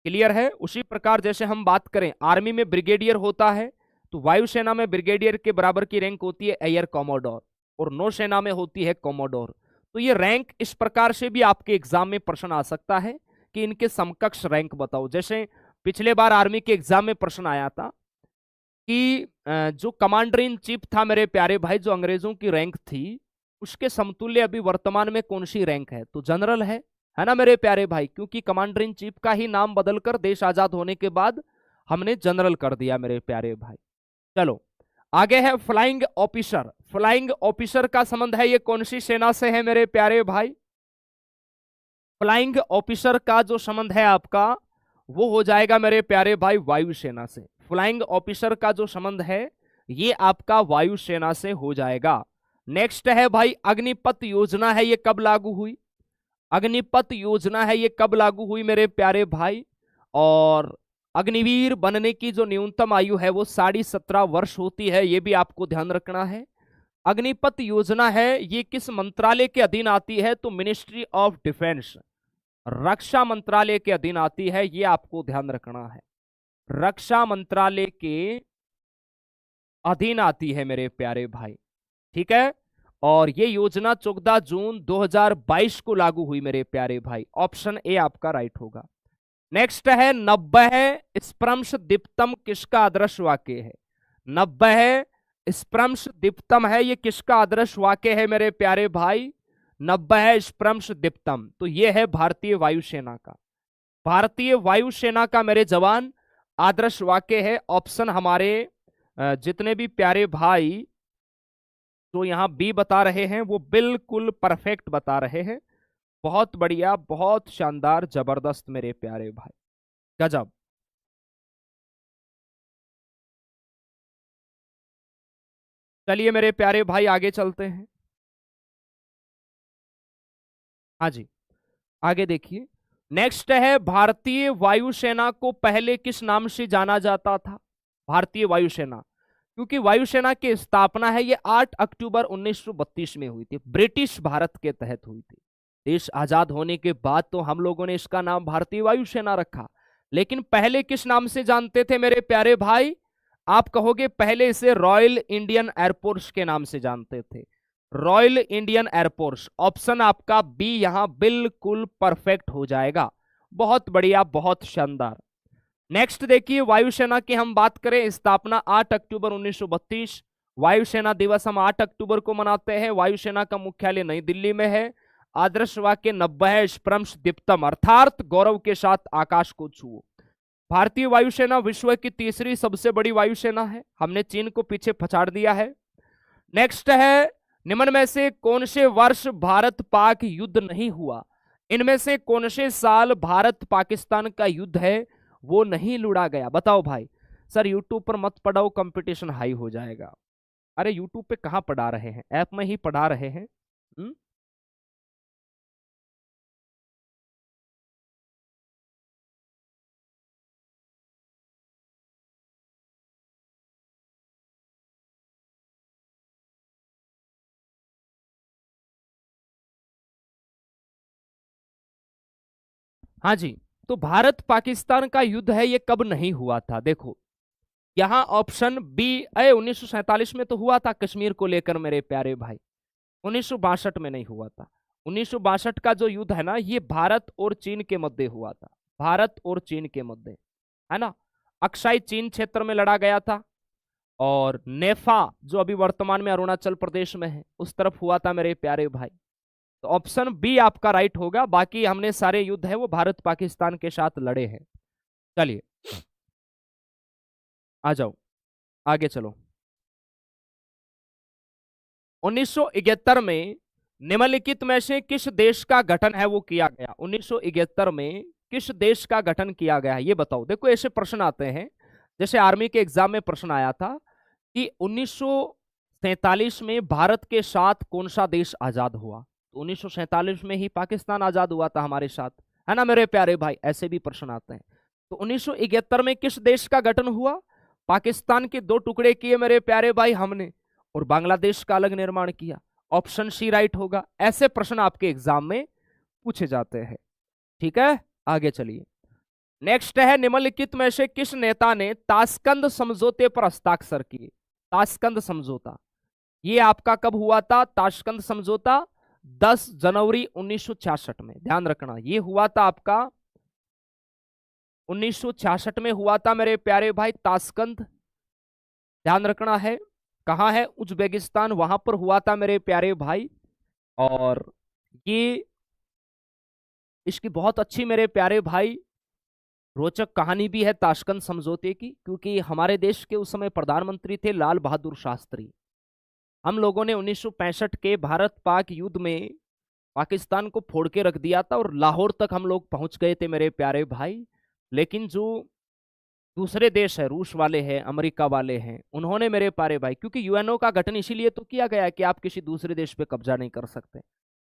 क्लियर है? उसी प्रकार जैसे हम बात करें, आर्मी में ब्रिगेडियर होता है, तो वायुसेना में ब्रिगेडियर के बराबर की रैंक होती है एयर कॉमोडोर, और नौसेना में होती है कॉमोडोर। तो ये रैंक इस प्रकार से भी आपके एग्जाम में प्रश्न आ सकता है कि इनके समकक्ष रैंक बताओ। जैसे पिछले बार आर्मी के एग्जाम में प्रश्न आया था कि जो कमांडर इन चीफ था मेरे प्यारे भाई, जो अंग्रेजों की रैंक थी, उसके समतुल्य अभी वर्तमान में कौन सी रैंक है? तो जनरल है ना मेरे प्यारे भाई, क्योंकि कमांडर इन चीफ का ही नाम बदलकर देश आजाद होने के बाद हमने जनरल कर दिया मेरे प्यारे भाई। चलो आगे है फ्लाइंग ऑफिसर। फ्लाइंग ऑफिसर का संबंध है ये कौन सी सेना से है मेरे प्यारे भाई? फ्लाइंग ऑफिसर का जो संबंध है आपका, वो हो जाएगा मेरे प्यारे भाई वायुसेना से। फ्लाइंग ऑफिसर का जो संबंध है ये आपका वायुसेना से हो जाएगा। नेक्स्ट है भाई अग्निपथ योजना है, ये कब लागू हुई? अग्निपथ योजना है ये कब लागू हुई मेरे प्यारे भाई? और अग्निवीर बनने की जो न्यूनतम आयु है वो 17.5 वर्ष होती है, ये भी आपको ध्यान रखना है। अग्निपथ योजना है ये किस मंत्रालय के अधीन आती है? तो मिनिस्ट्री ऑफ डिफेंस, रक्षा मंत्रालय के अधीन आती है, ये आपको ध्यान रखना है। रक्षा मंत्रालय के अधीन आती है मेरे प्यारे भाई, ठीक है। और ये योजना 14 जून 2022 को लागू हुई मेरे प्यारे भाई। ऑप्शन ए आपका राइट होगा। नेक्स्ट है 90 स्प्रम्स दीप्तम किसका आदर्श वाक्य है? 90 स्प्रम्स दीप्तम है ये किसका आदर्श वाक्य है मेरे प्यारे भाई? 90 स्प्रम्स दीप्तम, तो ये है भारतीय वायुसेना का। भारतीय वायुसेना का मेरे जवान आदर्श वाक्य है। ऑप्शन हमारे जितने भी प्यारे भाई जो यहां बी बता रहे हैं वो बिल्कुल परफेक्ट बता रहे हैं। बहुत बढ़िया, बहुत शानदार, जबरदस्त मेरे प्यारे भाई, गजब। चलिए मेरे प्यारे भाई आगे चलते हैं। हाँ जी, आगे देखिए। नेक्स्ट है भारतीय वायुसेना को पहले किस नाम से जाना जाता था? भारतीय वायुसेना, क्योंकि वायुसेना की स्थापना है ये 8 अक्टूबर 1932 में हुई थी, ब्रिटिश भारत के तहत हुई थी। देश आजाद होने के बाद तो हम लोगों ने इसका नाम भारतीय वायुसेना रखा, लेकिन पहले किस नाम से जानते थे मेरे प्यारे भाई? आप कहोगे पहले इसे रॉयल इंडियन एयरफोर्स के नाम से जानते थे, रॉयल इंडियन एयरफोर्स। ऑप्शन आपका बी यहां बिल्कुल परफेक्ट हो जाएगा। बहुत बढ़िया, बहुत शानदार। नेक्स्ट देखिए, वायुसेना की हम बात करें, स्थापना 8 अक्टूबर 1932, वायुसेना दिवस हम 8 अक्टूबर को मनाते हैं। वायुसेना का मुख्यालय नई दिल्ली में है। आदर्श वाक्य 90 स्प्रम्स दीप्तम, अर्थात गौरव के साथ आकाश को छुओ। भारतीय वायुसेना विश्व की तीसरी सबसे बड़ी वायुसेना है, हमने चीन को पीछे पछाड़ दिया है। नेक्स्ट है, निम्न में से कौन से वर्ष भारत पाक युद्ध नहीं हुआ? इनमें से कौन से साल भारत पाकिस्तान का युद्ध है वो नहीं लुड़ा गया? बताओ भाई। सर यूट्यूब पर मत पढ़ाओ, कंपटीशन हाई हो जाएगा। अरे यूट्यूब पे कहां पढ़ा रहे हैं, ऐप में ही पढ़ा रहे हैं। हाँ जी, तो भारत पाकिस्तान का युद्ध है ये कब नहीं हुआ था? देखो यहां ऑप्शन बी, 1947 में तो हुआ था कश्मीर को लेकर मेरे प्यारे भाई, 1962 में नहीं हुआ था। 1962 का जो युद्ध है ना, ये भारत और चीन के मध्य हुआ था, भारत और चीन के मध्य, है ना। अक्साई चीन क्षेत्र में लड़ा गया था, और नेफा जो अभी वर्तमान में अरुणाचल प्रदेश में है उस तरफ हुआ था मेरे प्यारे भाई। तो ऑप्शन बी आपका राइट होगा। बाकी हमने सारे युद्ध है वो भारत पाकिस्तान के साथ लड़े हैं। चलिए आ जाओ, आगे चलो। 1971 में निम्नलिखित में से किस देश का गठन है वो किया गया? 1971 में किस देश का गठन किया गया ये बताओ। देखो ऐसे प्रश्न आते हैं, जैसे आर्मी के एग्जाम में प्रश्न आया था कि 1947 में भारत के साथ कौन सा देश आजाद हुआ? तो 1947 में ही पाकिस्तान आजाद हुआ था हमारे साथ, है ना मेरे प्यारे भाई। ऐसे भी प्रश्न आते हैं। तो 1971 में किस देश का गठन हुआ? पाकिस्तान के दो टुकड़े किए मेरे प्यारे भाई हमने, और बांग्लादेश का अलग निर्माण किया। ऑप्शन सी राइट होगा। ऐसे प्रश्न आपके एग्जाम में पूछे जाते हैं। ठीक है, आगे चलिए। नेक्स्ट है, निम्नलिखित में से किस नेता ने ताशकंद समझौते पर हस्ताक्षर किए? ताशकंद समझौता ये आपका कब हुआ था? ताशकंद समझौता 10 जनवरी 1966 में, ध्यान रखना ये हुआ था आपका 1966 में हुआ था मेरे प्यारे भाई ताशकंद, ध्यान रखना है। कहां है? उज्बेकिस्तान, वहां पर हुआ था मेरे प्यारे भाई। और ये इसकी बहुत अच्छी मेरे प्यारे भाई रोचक कहानी भी है ताशकंद समझौते की, क्योंकि हमारे देश के उस समय प्रधानमंत्री थे लाल बहादुर शास्त्री। हम लोगों ने 1965 के भारत पाक युद्ध में पाकिस्तान को फोड़ के रख दिया था और लाहौर तक हम लोग पहुंच गए थे मेरे प्यारे भाई। लेकिन जो दूसरे देश है, रूस वाले हैं, अमेरिका वाले हैं, उन्होंने मेरे प्यारे भाई, क्योंकि यूएनओ का गठन इसीलिए तो किया गया कि आप किसी दूसरे देश पे कब्जा नहीं कर सकते,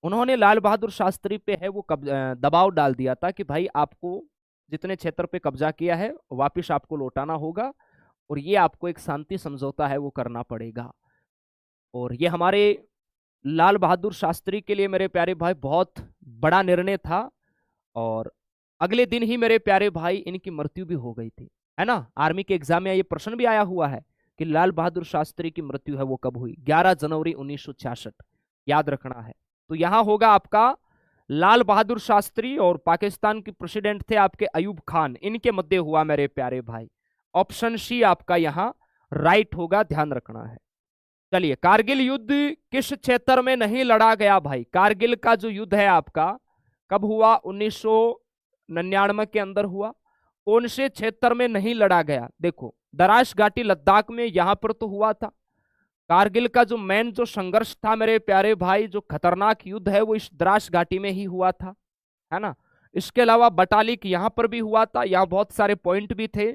उन्होंने लाल बहादुर शास्त्री पे है वो दबाव डाल दिया था कि भाई आपको जितने क्षेत्र पे कब्जा किया है वापिस आपको लौटाना होगा, और ये आपको एक शांति समझौता है वो करना पड़ेगा। और ये हमारे लाल बहादुर शास्त्री के लिए मेरे प्यारे भाई बहुत बड़ा निर्णय था। और अगले दिन ही मेरे प्यारे भाई इनकी मृत्यु भी हो गई थी, है ना। आर्मी के एग्जाम में ये प्रश्न भी आया हुआ है कि लाल बहादुर शास्त्री की मृत्यु है वो कब हुई? 11 जनवरी 1966, याद रखना है। तो यहां होगा आपका लाल बहादुर शास्त्री और पाकिस्तान के प्रेसिडेंट थे आपके अयूब खान, इनके मध्य हुआ मेरे प्यारे भाई। ऑप्शन सी आपका यहां राइट होगा, ध्यान रखना है। चलिए, कारगिल युद्ध किस क्षेत्र में नहीं लड़ा गया भाई? कारगिल का जो युद्ध है आपका कब हुआ? 1999 के अंदर हुआ। कौन से क्षेत्र में नहीं लड़ा गया? देखो दराश घाटी लद्दाख में, यहां पर तो हुआ था। कारगिल का जो मेन जो संघर्ष था मेरे प्यारे भाई, जो खतरनाक युद्ध है वो इस द्रास घाटी में ही हुआ था, है ना। इसके अलावा बटालिक यहां पर भी हुआ था, यहां बहुत सारे पॉइंट भी थे।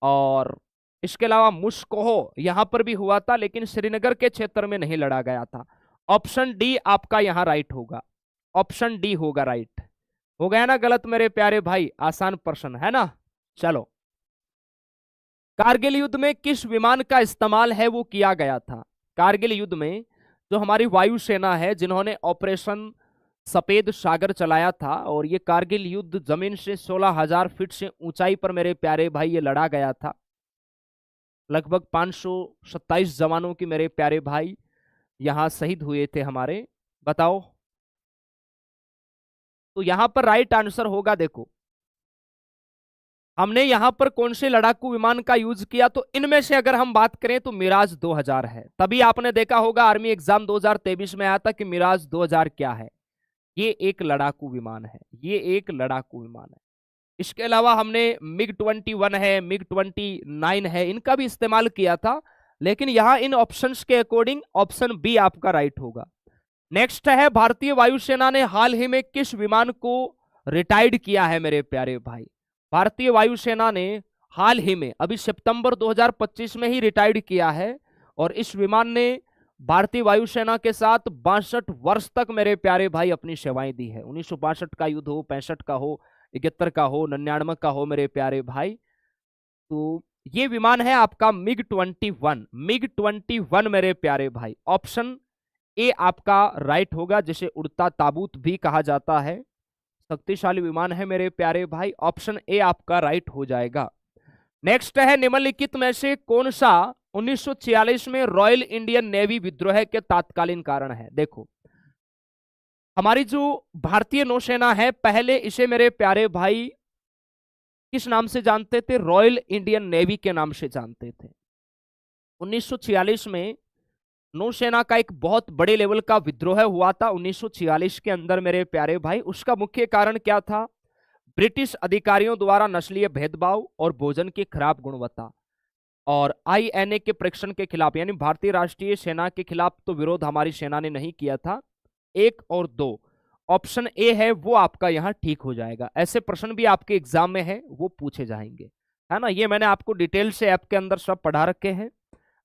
और इसके अलावा मुश्कोहो यहां पर भी हुआ था, लेकिन श्रीनगर के क्षेत्र में नहीं लड़ा गया था। ऑप्शन डी आपका यहां राइट होगा, ऑप्शन डी होगा राइट। हो गया ना गलत मेरे प्यारे भाई? आसान प्रश्न है ना। चलो, कारगिल युद्ध में किस विमान का इस्तेमाल है वो किया गया था? कारगिल युद्ध में जो हमारी वायुसेना है जिन्होंने ऑपरेशन सफेद सागर चलाया था, और ये कारगिल युद्ध जमीन से 16,000 फीट से ऊंचाई पर मेरे प्यारे भाई ये लड़ा गया था। लगभग 527 जवानों की मेरे प्यारे भाई यहां शहीद हुए थे हमारे। बताओ, तो यहां पर राइट आंसर होगा, देखो हमने यहां पर कौन से लड़ाकू विमान का यूज किया, तो इनमें से अगर हम बात करें तो मिराज 2000 है। तभी आपने देखा होगा आर्मी एग्जाम 2023 में आया था कि मिराज 2000 क्या है। ये एक लड़ाकू विमान है, ये एक लड़ाकू विमान है। इसके अलावा हमने MiG-21 है, MiG-29 है, इनका भी इस्तेमाल किया था, लेकिन यहां इन ऑप्शंस के अकॉर्डिंग ऑप्शन बी आपका राइट होगा। नेक्स्ट है, भारतीय वायुसेना ने हाल ही में किस विमान को रिटायर्ड किया है मेरे प्यारे भाई? भारतीय वायुसेना ने हाल ही में अभी सितंबर 2025 में ही रिटायर्ड किया है, और इस विमान ने भारतीय वायुसेना के साथ 62 वर्ष तक मेरे प्यारे भाई अपनी सेवाएं दी है। 1962 का युद्ध हो, 65 का हो, 71 का हो, 99 का हो मेरे प्यारे भाई। तो ये विमान है आपका MiG-21। MiG-21 मेरे प्यारे भाई, ऑप्शन ए आपका राइट होगा, जिसे उड़ता ताबूत भी कहा जाता है। शक्तिशाली विमान है मेरे प्यारे भाई, ऑप्शन ए आपका राइट हो जाएगा। नेक्स्ट है, निम्नलिखित में से कौन सा 1946 में रॉयल इंडियन नेवी विद्रोह के तात्कालीन कारण है? देखो, हमारी जो भारतीय नौसेना है, पहले इसे मेरे प्यारे भाई किस नाम से जानते थे? रॉयल इंडियन नेवी के नाम से जानते थे। 1946 में नौसेना का एक बहुत बड़े लेवल का विद्रोह हुआ था 1946 के अंदर मेरे प्यारे भाई। उसका मुख्य कारण क्या था? ब्रिटिश अधिकारियों द्वारा नस्लीय भेदभाव और भोजन की खराब गुणवत्ता, और INA के परीक्षण के खिलाफ, यानी भारतीय राष्ट्रीय सेना के खिलाफ तो विरोध हमारी सेना ने नहीं किया था। 1 और 2 ऑप्शन ए है वो आपका यहाँ ठीक हो जाएगा। ऐसे प्रश्न भी आपके एग्जाम में है, वो पूछे जाएंगे, है ना। ये मैंने आपको डिटेल से ऐप के अंदर सब पढ़ा रखे हैं।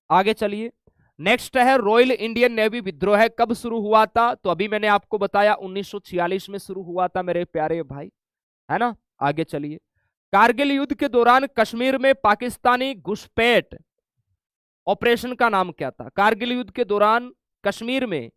आगे चलिए, नेक्स्ट है, रॉयल इंडियन नेवी विद्रोह कब शुरू हुआ था? तो अभी मैंने आपको बताया 1946 में शुरू हुआ था मेरे प्यारे भाई, है ना। आगे चलिए, कारगिल युद्ध के दौरान कश्मीर में पाकिस्तानी घुसपैठ ऑपरेशन का नाम क्या था? कारगिल युद्ध के दौरान कश्मीर में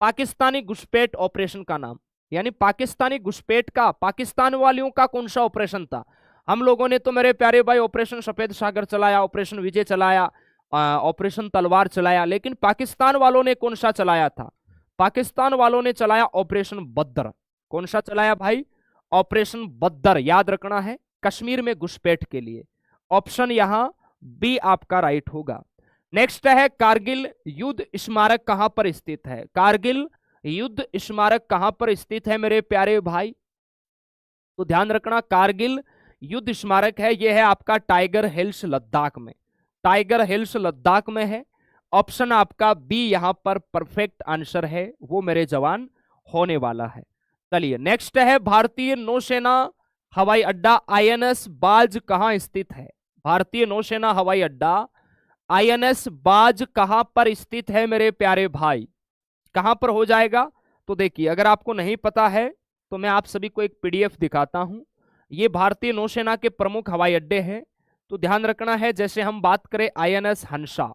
पाकिस्तानी घुसपैठ ऑपरेशन का नाम, यानी पाकिस्तानी घुसपैठ का, पाकिस्तान वालियों का कौन सा ऑपरेशन था? हम लोगों ने तो मेरे प्यारे भाई ऑपरेशन सफेद सागर चलाया, ऑपरेशन विजय चलाया, ऑपरेशन तलवार चलाया, लेकिन पाकिस्तान वालों ने कौन सा चलाया था? पाकिस्तान वालों ने चलाया ऑपरेशन बद्र। कौन सा चलाया भाई? ऑपरेशन बद्र, याद रखना है, कश्मीर में घुसपैठ के लिए। ऑप्शन यहां बी आपका राइट होगा। नेक्स्ट है, कारगिल युद्ध स्मारक कहां पर स्थित है? कारगिल युद्ध स्मारक कहां पर स्थित है मेरे प्यारे भाई? तो ध्यान रखना, कारगिल युद्ध स्मारक है, यह है आपका टाइगर हिल्स लद्दाख में। टाइगर हिल्स लद्दाख में है। ऑप्शन आपका बी यहां पर परफेक्ट आंसर है, वो मेरे जवान होने वाला है। चलिए, नेक्स्ट है, भारतीय नौसेना हवाई अड्डा INS बाज कहां स्थित है? भारतीय नौसेना हवाई अड्डा INS बाज कहां पर स्थित है मेरे प्यारे भाई? कहां पर हो जाएगा? तो देखिए, अगर आपको नहीं पता है तो मैं आप सभी को एक PDF दिखाता हूं। ये भारतीय नौसेना के प्रमुख हवाई अड्डे हैं। तो ध्यान रखना है, जैसे हम बात करें INS हंसा,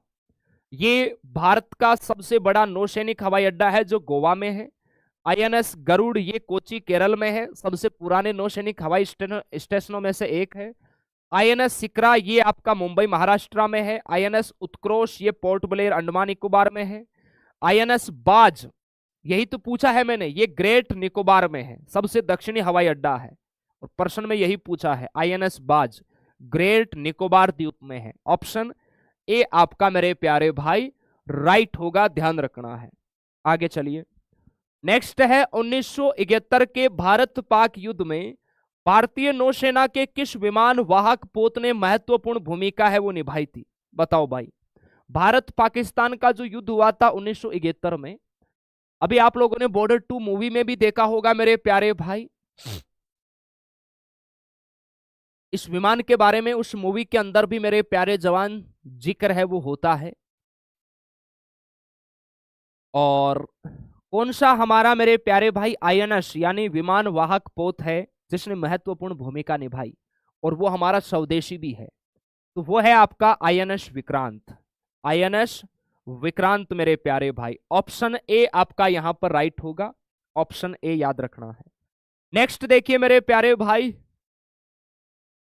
ये भारत का सबसे बड़ा नौसैनिक हवाई अड्डा है जो गोवा में है। INS गरुड़ ये कोची केरल में है, सबसे पुराने नौसैनिक हवाई स्टेशनों में से एक है। INS सिकरा ये आपका मुंबई महाराष्ट्र में है। INS उत्कृष्ट ये पोर्ट ब्लेयर अंडमान निकोबार में है। INS बाज, यही तो पूछा है मैंने, ये ग्रेट निकोबार में है, सबसे दक्षिणी हवाई अड्डा है, और प्रश्न में यही पूछा है, INS बाज ग्रेट निकोबार द्वीप में है। ऑप्शन ए आपका मेरे प्यारे भाई राइट होगा, ध्यान रखना है। आगे चलिए, नेक्स्ट है, 1971 के भारत पाक युद्ध में भारतीय नौसेना के किस विमान वाहक पोत ने महत्वपूर्ण भूमिका है वो निभाई थी? बताओ भाई, भारत पाकिस्तान का जो युद्ध हुआ था 1971 में, अभी आप लोगों ने बॉर्डर 2 मूवी में भी देखा होगा मेरे प्यारे भाई। इस विमान के बारे में उस मूवी के अंदर भी मेरे प्यारे जवान जिक्र है वो होता है। और कौन सा हमारा मेरे प्यारे भाई INS यानी विमान वाहक पोत है जिसने महत्वपूर्ण भूमिका निभाई, और वो हमारा स्वदेशी भी है? तो वो है आपका INS विक्रांत। INS विक्रांत मेरे प्यारे भाई, ऑप्शन ए आपका यहां पर राइट होगा, ऑप्शन ए याद रखना है। नेक्स्ट देखिए मेरे प्यारे भाई,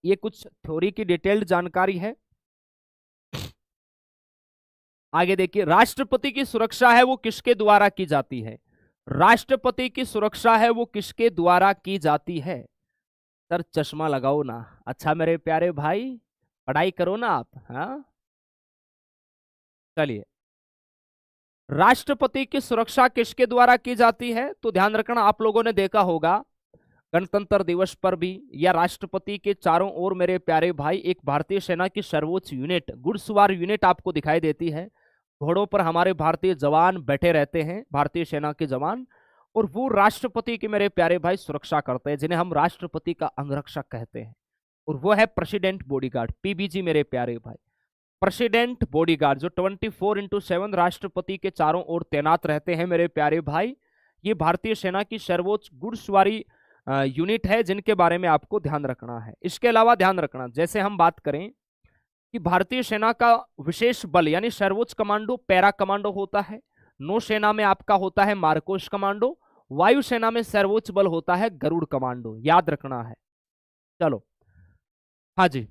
ये कुछ थ्योरी की डिटेल्ड जानकारी है। आगे देखिए, राष्ट्रपति की सुरक्षा है वो किसके द्वारा की जाती है? राष्ट्रपति की सुरक्षा है वो किसके द्वारा की जाती है? सर चश्मा लगाओ ना, अच्छा मेरे प्यारे भाई पढ़ाई करो ना आप। हाँ चलिए, राष्ट्रपति की सुरक्षा किसके द्वारा की जाती है? तो ध्यान रखना, आप लोगों ने देखा होगा गणतंत्र दिवस पर भी, या राष्ट्रपति के चारों ओर मेरे प्यारे भाई एक भारतीय सेना की सर्वोच्च यूनिट, घुड़सवार यूनिट आपको दिखाई देती है। घोड़ों पर हमारे भारतीय जवान बैठे रहते हैं, भारतीय सेना के जवान, और वो राष्ट्रपति की मेरे प्यारे भाई सुरक्षा करते हैं, जिन्हें हम राष्ट्रपति का अंगरक्षक कहते हैं। और वो है प्रेसिडेंट बॉडीगार्ड, पीबीजी मेरे प्यारे भाई। प्रेसिडेंट बॉडीगार्ड जो 24/7 राष्ट्रपति के चारों ओर तैनात रहते हैं मेरे प्यारे भाई, ये भारतीय सेना की सर्वोच्च घुड़सवारी यूनिट है, जिनके बारे में आपको ध्यान रखना है। इसके अलावा ध्यान रखना, जैसे हम बात करें कि भारतीय सेना का विशेष बल यानी सर्वोच्च कमांडो पैरा कमांडो होता है, नौसेना में आपका होता है मार्कोस कमांडो, वायुसेना में सर्वोच्च बल होता है गरुड़ कमांडो, याद रखना है। चलो, हाँ जी,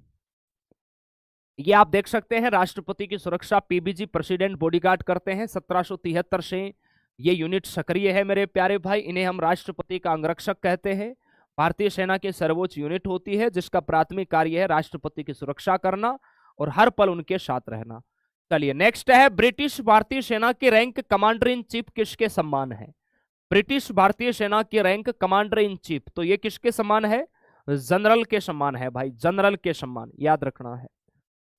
ये आप देख सकते हैं राष्ट्रपति की सुरक्षा पीबीजी प्रेसिडेंट बॉडीगार्ड करते हैं। 1773 से ये यूनिट सक्रिय है मेरे प्यारे भाई, इन्हें हम राष्ट्रपति का अंगरक्षक कहते हैं। भारतीय सेना की सर्वोच्च यूनिट होती है, जिसका प्राथमिक कार्य है राष्ट्रपति की सुरक्षा करना और हर पल उनके साथ रहना। चलिए नेक्स्ट है, ब्रिटिश भारतीय सेना की रैंक कमांडर इन चीफ किसके सम्मान है? ब्रिटिश भारतीय सेना की रैंक कमांडर इन चीफ, तो ये किसके सम्मान है? जनरल के सम्मान है भाई, जनरल के सम्मान, याद रखना है।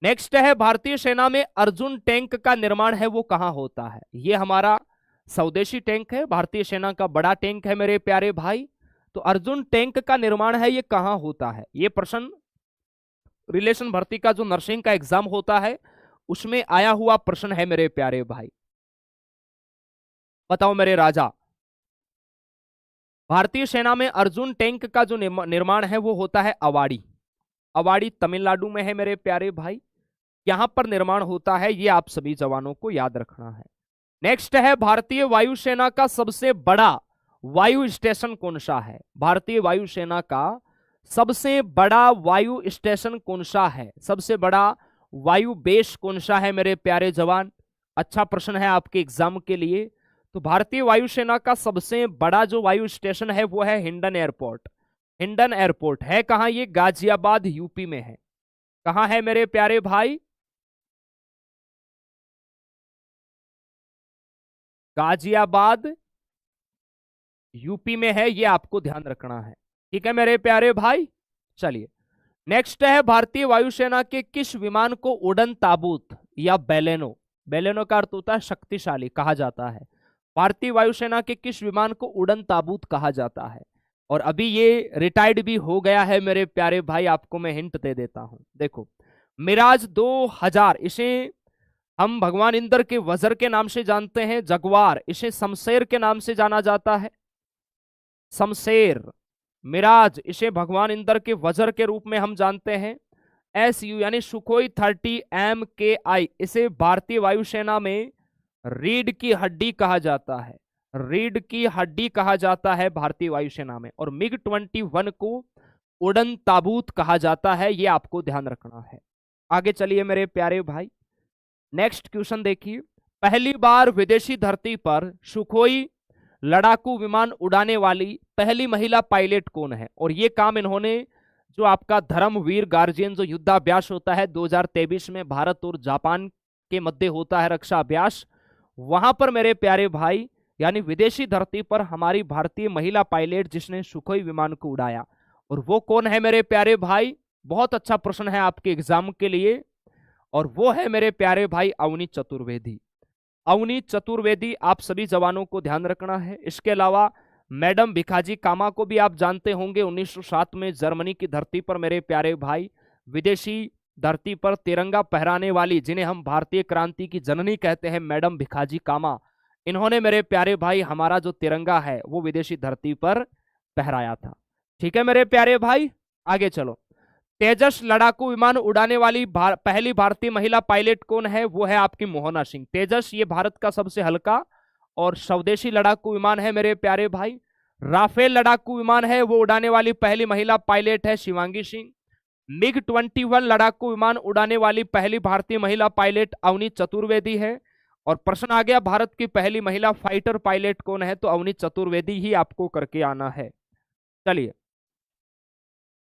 नेक्स्ट है, भारतीय सेना में अर्जुन टैंक का निर्माण है वो कहां होता है? ये हमारा स्वदेशी टैंक है, भारतीय सेना का बड़ा टैंक है मेरे प्यारे भाई। तो अर्जुन टैंक का निर्माण है ये कहां होता है? ये प्रश्न रिलेशन भर्ती का जो नर्सिंग का एग्जाम होता है उसमें आया हुआ प्रश्न है मेरे प्यारे भाई। बताओ मेरे राजा, भारतीय सेना में अर्जुन टैंक का जो निर्माण है वो होता है अवाड़ी। अवाड़ी तमिलनाडु में है मेरे प्यारे भाई, यहां पर निर्माण होता है, ये आप सभी जवानों को याद रखना है। नेक्स्ट है, भारतीय वायुसेना का सबसे बड़ा वायु स्टेशन कौन सा है? भारतीय वायुसेना का सबसे बड़ा वायु स्टेशन कौन सा है? सबसे बड़ा वायु बेस कौन सा है मेरे प्यारे जवान? अच्छा प्रश्न है आपके एग्जाम के लिए। तो भारतीय वायुसेना का सबसे बड़ा जो वायु स्टेशन है वो है हिंडन एयरपोर्ट। हिंडन एयरपोर्ट है कहां? ये गाजियाबाद यूपी में है। कहां है मेरे प्यारे भाई? गाजियाबाद यूपी में है, ये आपको ध्यान रखना है, ठीक है मेरे प्यारे भाई। चलिए नेक्स्ट है, भारतीय वायुसेना के किस विमान को उड़न ताबूत या बेलेनो, बेलेनो का अर्थ होता है शक्तिशाली, कहा जाता है? भारतीय वायुसेना के किस विमान को उड़न ताबूत कहा जाता है? और अभी ये रिटायर्ड भी हो गया है मेरे प्यारे भाई, आपको मैं हिंट दे देता हूं। देखो, मिराज 2000, इसे हम भगवान इंद्र के वज्र के नाम से जानते हैं। जगवार, इसे शमशेर के नाम से जाना जाता है, शमशेर। मिराज, इसे भगवान इंद्र के वज्र के रूप में हम जानते हैं। SU यानी सुखोई 30 MKI, इसे भारतीय वायुसेना में रीढ़ की हड्डी कहा जाता है, रीढ़ की हड्डी कहा जाता है भारतीय वायुसेना में। और MiG-21 को उड़न ताबूत कहा जाता है, यह आपको ध्यान रखना है। आगे चलिए मेरे प्यारे भाई, नेक्स्ट क्वेश्चन देखिए, पहली बार विदेशी धरती पर सुखोई लड़ाकू विमान उड़ाने वाली पहली महिला पायलट कौन है? और ये काम इन्होंने जो आपका धर्मवीर गार्जियन जो युद्धाभ्यास होता है 2023 में भारत और जापान के मध्य होता है रक्षा अभ्यास, वहां पर मेरे प्यारे भाई यानी विदेशी धरती पर हमारी भारतीय महिला पायलट जिसने सुखोई विमान को उड़ाया, और वो कौन है मेरे प्यारे भाई? बहुत अच्छा प्रश्न है आपके एग्जाम के लिए, और वो है मेरे प्यारे भाई अवनी चतुर्वेदी। अवनी चतुर्वेदी, आप सभी जवानों को ध्यान रखना है। इसके अलावा मैडम भिखाजी कामा को भी आप जानते होंगे, 1907 में जर्मनी की धरती पर मेरे प्यारे भाई विदेशी धरती पर तिरंगा फहराने वाली, जिन्हें हम भारतीय क्रांति की जननी कहते हैं, मैडम भिखाजी कामा, इन्होंने मेरे प्यारे भाई हमारा जो तिरंगा है वो विदेशी धरती पर फहराया था। ठीक है मेरे प्यारे भाई, आगे चलो। तेजस लड़ाकू विमान उड़ाने वाली पहली भारतीय महिला पायलट कौन है? वो है आपकी मोहना सिंह। तेजस ये भारत का सबसे हल्का और स्वदेशी लड़ाकू विमान है मेरे प्यारे भाई। राफेल लड़ाकू विमान है वो उड़ाने वाली पहली महिला पायलट है शिवांगी सिंह। MiG-21 लड़ाकू विमान उड़ाने वाली पहली भारतीय महिला पायलट अवनी चतुर्वेदी है। और प्रश्न आ गया, भारत की पहली महिला फाइटर पायलट कौन है? तो अवनी चतुर्वेदी ही आपको करके आना है। चलिए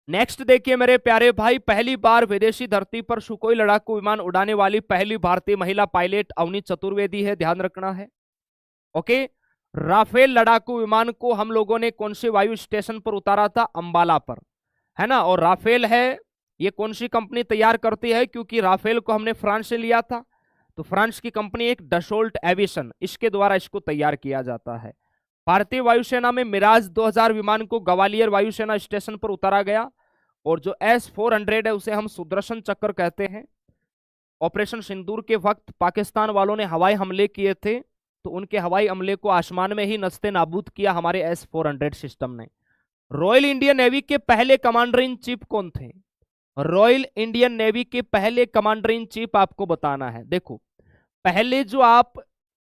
नेक्स्ट देखिए मेरे प्यारे भाई, पहली बार विदेशी धरती पर सुखोई लड़ाकू विमान उड़ाने वाली पहली भारतीय महिला पायलट अवनी चतुर्वेदी है, ध्यान रखना है। ओके, राफेल लड़ाकू विमान को हम लोगों ने कौन से वायु स्टेशन पर उतारा था? अंबाला पर, है ना। और राफेल है ये कौन सी कंपनी तैयार करती है? क्योंकि राफेल को हमने फ्रांस से लिया था, तो फ्रांस की कंपनी एक डसोल्ट एविएशन, इसके द्वारा इसको तैयार किया जाता है। भारतीय वायुसेना में मिराज 2000 विमान को ग्वालियर वायुसेना स्टेशन पर उतारा गया। और जो S-400 है उसे हम सुदर्शन चक्र कहते हैं। ऑपरेशन सिंदूर के वक्त पाकिस्तान वालों ने हवाई हमले किए थे, तो उनके हवाई हमले को आसमान में ही नस्ते नाबूद किया हमारे S-400 सिस्टम ने। रॉयल इंडियन नेवी के पहले कमांडर इन चीफ कौन थे? रॉयल इंडियन नेवी के पहले कमांडर इन चीफ आपको बताना है। देखो, पहले जो आप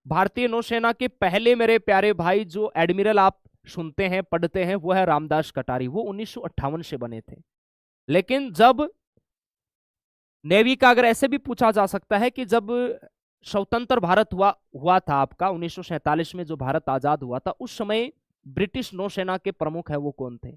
भारतीय नौसेना के पहले मेरे प्यारे भाई जो एडमिरल आप सुनते हैं पढ़ते हैं वो है रामदास कटारी, वो 1958 से बने थे। लेकिन जब नेवी का अगर ऐसे भी पूछा जा सकता है कि जब स्वतंत्र भारत हुआ था आपका 1947 में जो भारत आजाद हुआ था, उस समय ब्रिटिश नौसेना के प्रमुख है वो कौन थे,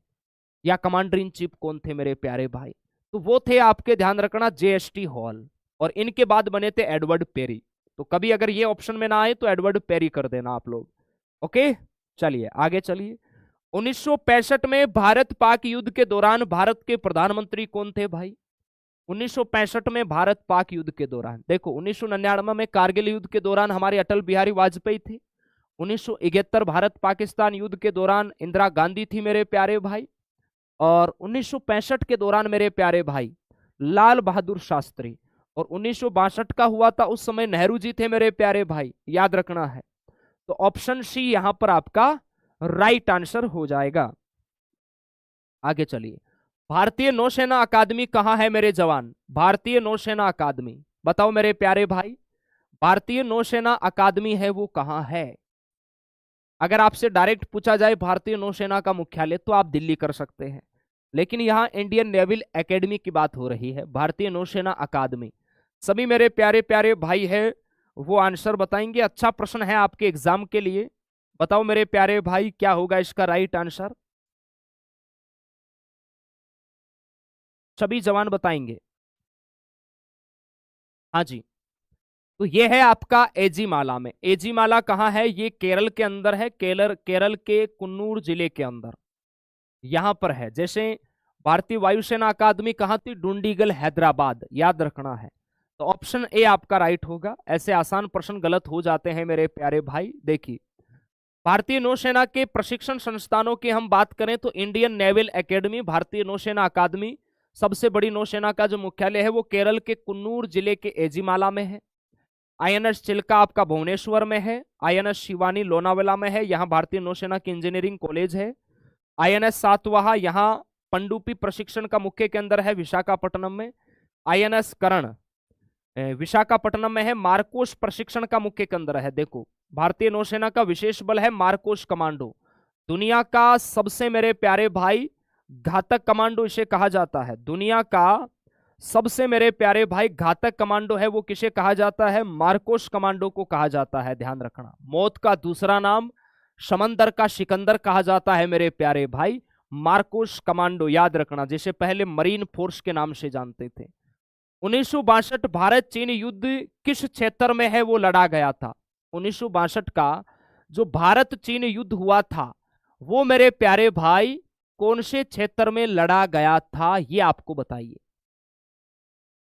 या कमांडर इन चीफ कौन थे मेरे प्यारे भाई? तो वो थे आपके ध्यान रखना JST हॉल, और इनके बाद बने थे एडवर्ड पेरी। तो कभी अगर ये ऑप्शन में ना आए तो एडवर्ड पेरी कर देना आप लोग। ओके, चलिए आगे चलिए। 1965 में भारत पाक युद्ध के दौरान भारत के प्रधानमंत्री कौन थे भाई? 1965 में भारत पाक युद्ध के दौरान, देखो 1999 में कारगिल युद्ध के दौरान हमारे अटल बिहारी वाजपेयी थे। 1971 भारत पाकिस्तान युद्ध के दौरान इंदिरा गांधी थी मेरे प्यारे भाई। और 1965 के दौरान मेरे प्यारे भाई लाल बहादुर शास्त्री। और 1962 का हुआ था उस समय नेहरू जी थे मेरे प्यारे भाई, याद रखना है। तो ऑप्शन सी यहां पर आपका राइट आंसर हो जाएगा। आगे चलिए। भारतीय नौसेना अकादमी कहां है मेरे जवान? भारतीय नौसेना अकादमी बताओ मेरे प्यारे भाई, भारतीय नौसेना अकादमी है वो कहां है? अगर आपसे डायरेक्ट पूछा जाए भारतीय नौसेना का मुख्यालय तो आप दिल्ली कर सकते हैं, लेकिन यहां इंडियन नेवल एकेडमी की बात हो रही है, भारतीय नौसेना अकादमी। सभी मेरे प्यारे प्यारे भाई है वो आंसर बताएंगे। अच्छा प्रश्न है आपके एग्जाम के लिए, बताओ मेरे प्यारे भाई क्या होगा इसका राइट आंसर? सभी जवान बताएंगे। हाँ जी, तो ये है आपका एजीमाला में। एजीमाला कहाँ है? ये केरल के अंदर है, केरल के कुन्नूर जिले के अंदर यहां पर है। जैसे भारतीय वायुसेना अकादमी कहाँ थी? डुंडीगल हैदराबाद, याद रखना है। तो ऑप्शन ए आपका राइट होगा। ऐसे आसान प्रश्न गलत हो जाते हैं मेरे प्यारे भाई। देखिए, भारतीय नौसेना के प्रशिक्षण संस्थानों की हम बात करें तो इंडियन नेवल एकेडमी, भारतीय नौसेना अकादमी, सबसे बड़ी नौसेना का जो मुख्यालय है वो केरल के कुन्नूर जिले के एजीमाला में है। INS चिल्का आपका भुवनेश्वर में है। INS शिवानी लोनावाला में है, यहाँ भारतीय नौसेना की इंजीनियरिंग कॉलेज है। INS सातवाहा यहाँ पनडुब्बी प्रशिक्षण का मुख्य केंद्र है विशाखापट्टनम में। INS करण विशाखापट्टनम में है, मार्कोस प्रशिक्षण का मुख्य केंद्र है। देखो, भारतीय नौसेना का विशेष बल है मार्कोस कमांडो, दुनिया का सबसे मेरे प्यारे भाई घातक कमांडो इसे कहा जाता है। दुनिया का सबसे मेरे प्यारे भाई घातक कमांडो है वो किसे कहा जाता है? मार्कोस कमांडो को कहा जाता है, ध्यान रखना। मौत का दूसरा नाम समंदर का सिकंदर कहा जाता है मेरे प्यारे भाई, मार्कोस कमांडो, याद रखना, जिसे पहले मरीन फोर्स के नाम से जानते थे। 1962 भारत चीन युद्ध किस क्षेत्र में है वो लड़ा गया था? 1962 का जो भारत चीन युद्ध हुआ था वो मेरे प्यारे भाई कौन से क्षेत्र में लड़ा गया था, ये आपको बताइए।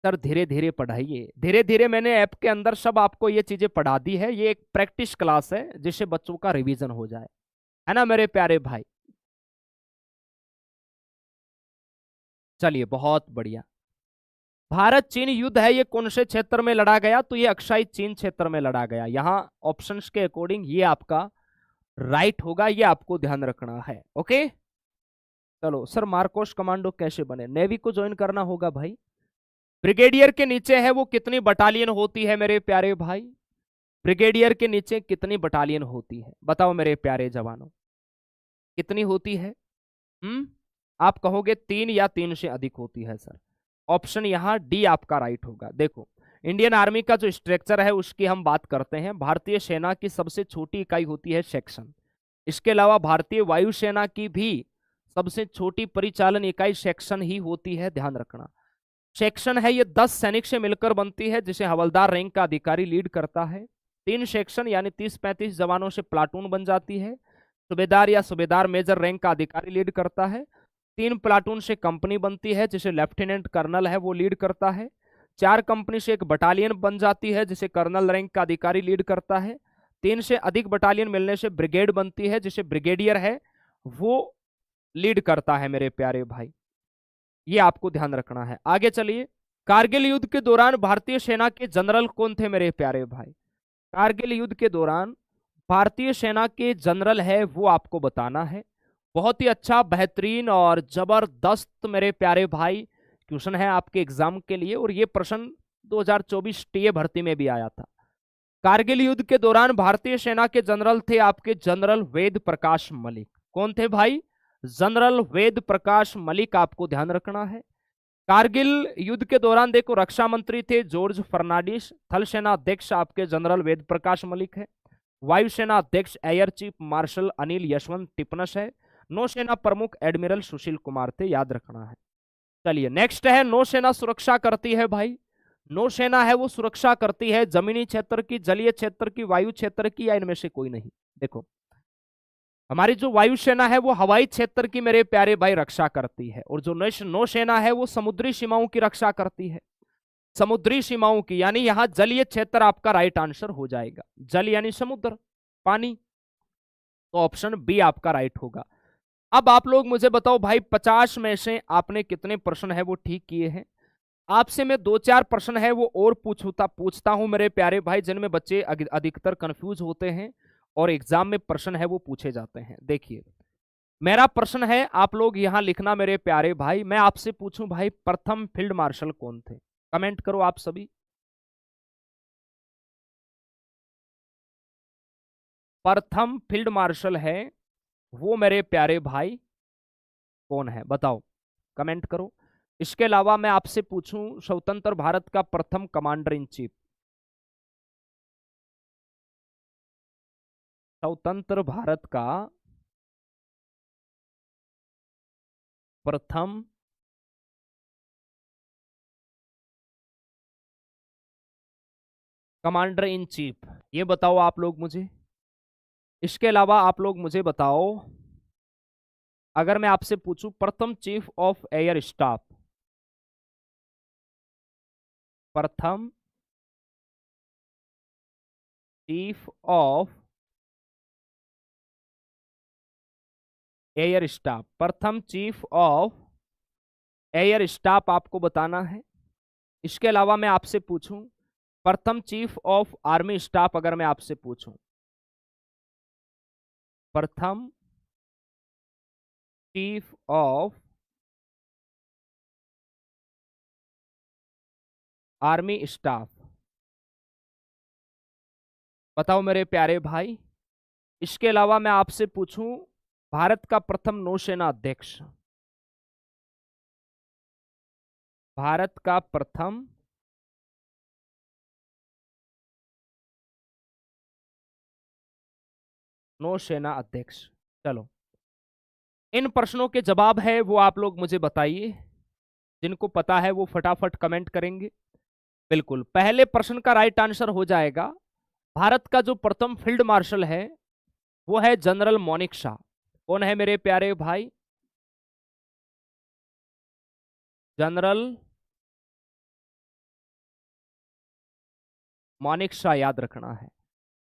सर धीरे धीरे पढ़ाइए, धीरे धीरे मैंने ऐप के अंदर सब आपको ये चीजें पढ़ा दी है। ये एक प्रैक्टिस क्लास है जिससे बच्चों का रिवीजन हो जाए, है ना मेरे प्यारे भाई। चलिए बहुत बढ़िया। भारत चीन युद्ध है ये कौन से क्षेत्र में लड़ा गया? तो ये अक्साई चीन क्षेत्र में लड़ा गया। यहां ऑप्शंस के अकॉर्डिंग ये आपका राइट होगा, ये आपको ध्यान रखना है। ओके, चलो सर मार्कोस कमांडो कैसे बने? नेवी को ज्वाइन करना होगा भाई। ब्रिगेडियर के नीचे है वो कितनी बटालियन होती है मेरे प्यारे भाई? ब्रिगेडियर के नीचे कितनी बटालियन होती है बताओ मेरे प्यारे जवानों, कितनी होती है? आप कहोगे 3 या 3 से अधिक होती है सर। ऑप्शन यहां डी आपका राइट होगा। देखो, इंडियन आर्मी का जो स्ट्रक्चर है उसकी हम बात करते हैं। भारतीय सेना की सबसे छोटी इकाई होती है सेक्शन। इसके अलावा भारतीय वायुसेना की भी सबसे छोटी परिचालन इकाई सेक्शन ही होती है, ध्यान रखना। सेक्शन है ये 10 सैनिक से मिलकर बनती है, जिसे हवलदार रैंक का अधिकारी लीड करता है। 3 सेक्शन यानी 30-35 जवानों से प्लाटून बन जाती है। सूबेदार या सूबेदार मेजर रैंक का अधिकारी लीड करता है। 3 प्लाटून से कंपनी बनती है जिसे लेफ्टिनेंट कर्नल है वो लीड करता है। 4 कंपनी से एक बटालियन बन जाती है जिसे कर्नल रैंक का अधिकारी लीड करता है। 3 से अधिक बटालियन मिलने से ब्रिगेड बनती है जिसे ब्रिगेडियर है वो लीड करता है मेरे प्यारे भाई। ये आपको ध्यान रखना है। आगे चलिए, कारगिल युद्ध के दौरान भारतीय सेना के जनरल कौन थे मेरे प्यारे भाई? कारगिल युद्ध के दौरान भारतीय सेना के जनरल है वो आपको बताना है। बहुत ही अच्छा, बेहतरीन और जबरदस्त मेरे प्यारे भाई क्वेश्चन है आपके एग्जाम के लिए, और ये प्रश्न 2024 टीए भर्ती में भी आया था। कारगिल युद्ध के दौरान भारतीय सेना के जनरल थे आपके जनरल वेद प्रकाश मलिक। कौन थे भाई? जनरल वेद प्रकाश मलिक, आपको ध्यान रखना है। कारगिल युद्ध के दौरान देखो रक्षा मंत्री थे जॉर्ज फर्नांडिस। थल सेना अध्यक्ष आपके जनरल वेद प्रकाश मलिक है। वायुसेना अध्यक्ष air chief marshal Anil Yashwant Tipnis है। नौसेना प्रमुख एडमिरल सुशील कुमार थे, याद रखना है। चलिए नेक्स्ट है, नौसेना सुरक्षा करती है भाई। नौसेना है वो सुरक्षा करती है जमीनी क्षेत्र की, जलीय क्षेत्र की, वायु क्षेत्र की, या इनमें से कोई नहीं। देखो हमारी जो वायुसेना है वो हवाई क्षेत्र की मेरे प्यारे भाई रक्षा करती है, और जो नौसेना है वो समुद्री सीमाओं की रक्षा करती है। समुद्री सीमाओं की, यानी यहां जलीय क्षेत्र आपका राइट आंसर हो जाएगा। जल यानी समुद्र, पानी, तो ऑप्शन बी आपका राइट होगा। अब आप लोग मुझे बताओ भाई 50 में से आपने कितने प्रश्न है वो ठीक किए हैं? आपसे मैं 2-4 प्रश्न है वो और पूछता हूं मेरे प्यारे भाई, जिनमें बच्चे अधिकतर कंफ्यूज होते हैं और एग्जाम में प्रश्न है वो पूछे जाते हैं। देखिए मेरा प्रश्न है, आप लोग यहां लिखना मेरे प्यारे भाई। मैं आपसे पूछूं भाई प्रथम फील्ड मार्शल कौन थे? कमेंट करो आप सभी। प्रथम फील्ड मार्शल है वो मेरे प्यारे भाई कौन है? बताओ, कमेंट करो। इसके अलावा मैं आपसे पूछूं स्वतंत्र भारत का प्रथम कमांडर इन चीफ, स्वतंत्र भारत का प्रथम कमांडर इन चीफ, ये बताओ आप लोग मुझे। इसके अलावा आप लोग मुझे बताओ, अगर मैं आपसे पूछूं प्रथम चीफ ऑफ एयर स्टाफ, प्रथम चीफ ऑफ एयर स्टाफ, प्रथम चीफ ऑफ एयर स्टाफ आपको बताना है। इसके अलावा मैं आपसे पूछूं प्रथम चीफ ऑफ आर्मी स्टाफ, अगर मैं आपसे पूछूं प्रथम चीफ ऑफ आर्मी स्टाफ, बताओ मेरे प्यारे भाई। इसके अलावा मैं आपसे पूछूं भारत का प्रथम नौसेना अध्यक्ष, भारत का प्रथम नौसेना अध्यक्ष। चलो इन प्रश्नों के जवाब है वो आप लोग मुझे बताइए, जिनको पता है वो फटाफट कमेंट करेंगे। बिल्कुल, पहले प्रश्न का राइट आंसर हो जाएगा भारत का जो प्रथम फील्ड मार्शल है वो है जनरल मोनिक शाह। कौन है मेरे प्यारे भाई? जनरल मोनिक शाह, याद रखना है।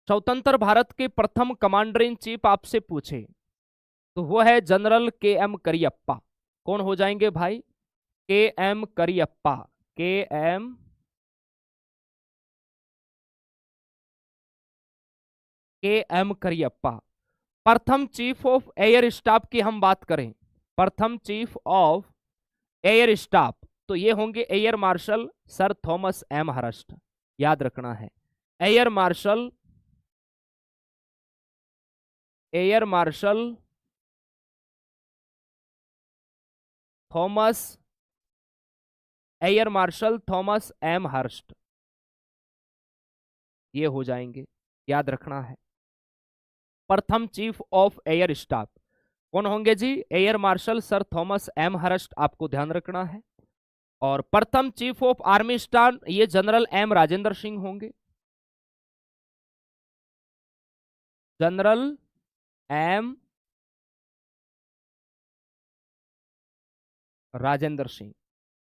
स्वतंत्र भारत के प्रथम कमांडर इन चीफ आपसे पूछे तो वो है जनरल के.एम. करियप्पा। कौन हो जाएंगे भाई? के.एम. करियप्पा, के.एम. करियप्पा। प्रथम चीफ ऑफ एयर स्टाफ की हम बात करें, प्रथम चीफ ऑफ एयर स्टाफ, तो ये होंगे air marshal sir Thomas M Hurst, याद रखना है। Air marshal Thomas M Hurst, ये हो जाएंगे, याद रखना है। प्रथम चीफ ऑफ एयर स्टाफ कौन होंगे जी? Air marshal sir Thomas M Hurst, आपको ध्यान रखना है। और प्रथम चीफ ऑफ आर्मी स्टाफ ये जनरल एम राजेंद्र सिंह होंगे। General M Rajendra Singh.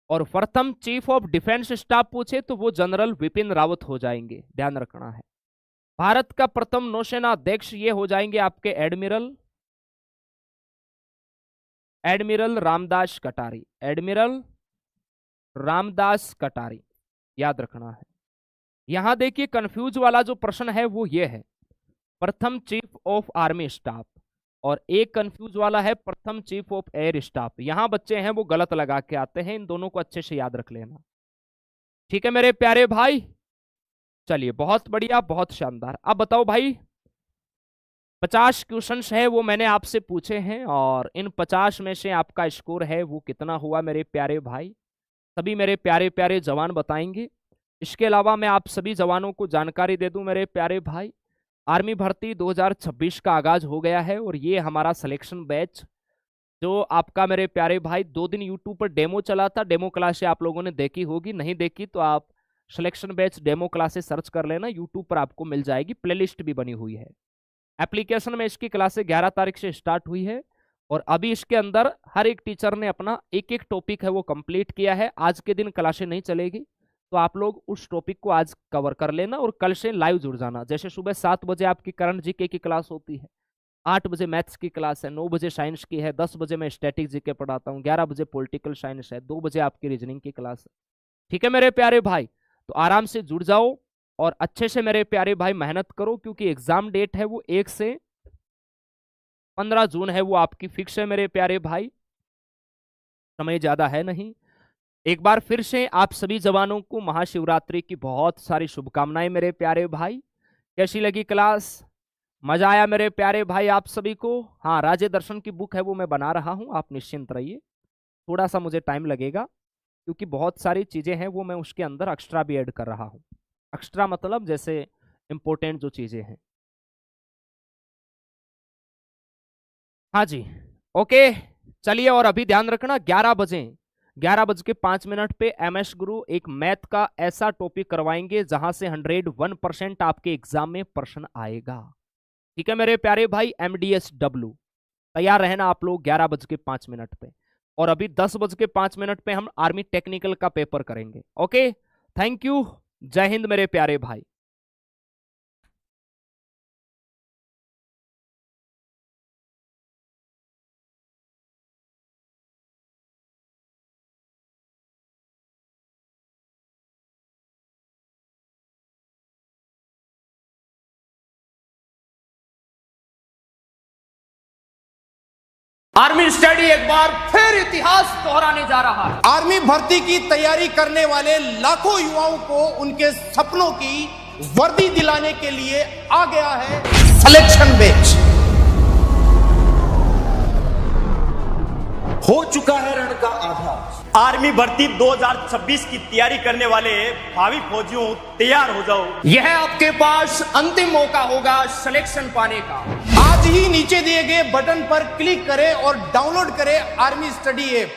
और प्रथम चीफ ऑफ डिफेंस स्टाफ पूछे तो वो जनरल विपिन रावत हो जाएंगे, ध्यान रखना है। भारत का प्रथम नौसेना अध्यक्ष ये हो जाएंगे आपके एडमिरल रामदास कटारी, एडमिरल रामदास कटारी, याद रखना है। यहां देखिए कंफ्यूज वाला जो प्रश्न है वो ये है प्रथम चीफ ऑफ आर्मी स्टाफ, और एक कंफ्यूज वाला है प्रथम चीफ ऑफ एयर स्टाफ। यहां बच्चे हैं वो गलत लगा के आते हैं, इन दोनों को अच्छे से याद रख लेना, ठीक है मेरे प्यारे भाई। चलिए बहुत बढ़िया, बहुत शानदार। अब बताओ भाई 50 क्वेश्चंस है वो मैंने आपसे पूछे हैं, और इन 50 में से आपका स्कोर है वो कितना हुआ मेरे प्यारे भाई, सभी मेरे प्यारे प्यारे जवान बताएंगे। इसके अलावा मैं आप सभी जवानों को जानकारी दे दूं मेरे प्यारे भाई, आर्मी भर्ती 2026 का आगाज हो गया है, और ये हमारा सिलेक्शन बैच जो आपका मेरे प्यारे भाई 2 दिन यूट्यूब पर डेमो चला था, डेमो क्लास आप लोगों ने देखी होगी, नहीं देखी तो आप selection batch demo classes search कर लेना, यूट्यूब पर आपको मिल जाएगी, प्लेलिस्ट भी बनी हुई है। एप्लीकेशन में इसकी क्लासें 11 तारीख से स्टार्ट हुई है, और अभी इसके अंदर हर एक टीचर ने अपना एक एक टॉपिक है वो कंप्लीट किया है। आज के दिन क्लासें नहीं चलेगी, तो आप लोग उस टॉपिक को आज कवर कर लेना और कल से लाइव जुड़ जाना। जैसे सुबह 7 बजे आपकी करंट जीके की क्लास होती है, 8 बजे मैथ्स की क्लास है, 9 बजे साइंस की है, 10 बजे मैं स्टैटिक जीके पढ़ाता हूँ, 11 बजे पॉलिटिकल साइंस है, 2 बजे आपकी रीजनिंग की क्लास है, ठीक है मेरे प्यारे भाई। तो आराम से जुड़ जाओ और अच्छे से मेरे प्यारे भाई मेहनत करो, क्योंकि एग्जाम डेट है वो 1 से 15 जून है, वो आपकी फिक्स है मेरे प्यारे भाई, समय ज्यादा है नहीं। एक बार फिर से आप सभी जवानों को महाशिवरात्रि की बहुत सारी शुभकामनाएं मेरे प्यारे भाई। कैसी लगी क्लास, मजा आया मेरे प्यारे भाई आप सभी को? हाँ, राज्य दर्शन की बुक है वो मैं बना रहा हूं, आप निश्चिंत रहिए, थोड़ा सा मुझे टाइम लगेगा क्योंकि बहुत सारी चीजें हैं वो मैं उसके अंदर एक्स्ट्रा भी ऐड कर रहा हूं। एक्स्ट्रा मतलब जैसे इंपॉर्टेंट जो चीजें हैं। हाँ जी, ओके चलिए। और अभी ध्यान रखना 11:05 पे MS गुरु एक मैथ का ऐसा टॉपिक करवाएंगे जहां से 101% आपके एग्जाम में प्रश्न आएगा, ठीक है मेरे प्यारे भाई। MDSW तैयार रहना आप लोग 11:05 पे। और अभी 10:05 पे हम आर्मी टेक्निकल का पेपर करेंगे। ओके, थैंक यू, जय हिंद मेरे प्यारे भाई। आर्मी स्टडी एक बार फिर इतिहास दोहराने जा रहा है। आर्मी भर्ती की तैयारी करने वाले लाखों युवाओं को उनके सपनों की वर्दी दिलाने के लिए आ गया है सिलेक्शन बैच। हो चुका है रण का आभास। आर्मी भर्ती 2026 की तैयारी करने वाले भावी फौजियों तैयार हो जाओ, यह आपके पास अंतिम मौका होगा सिलेक्शन पाने का। आज ही नीचे दिए गए बटन पर क्लिक करें और डाउनलोड करें आर्मी स्टडी ऐप।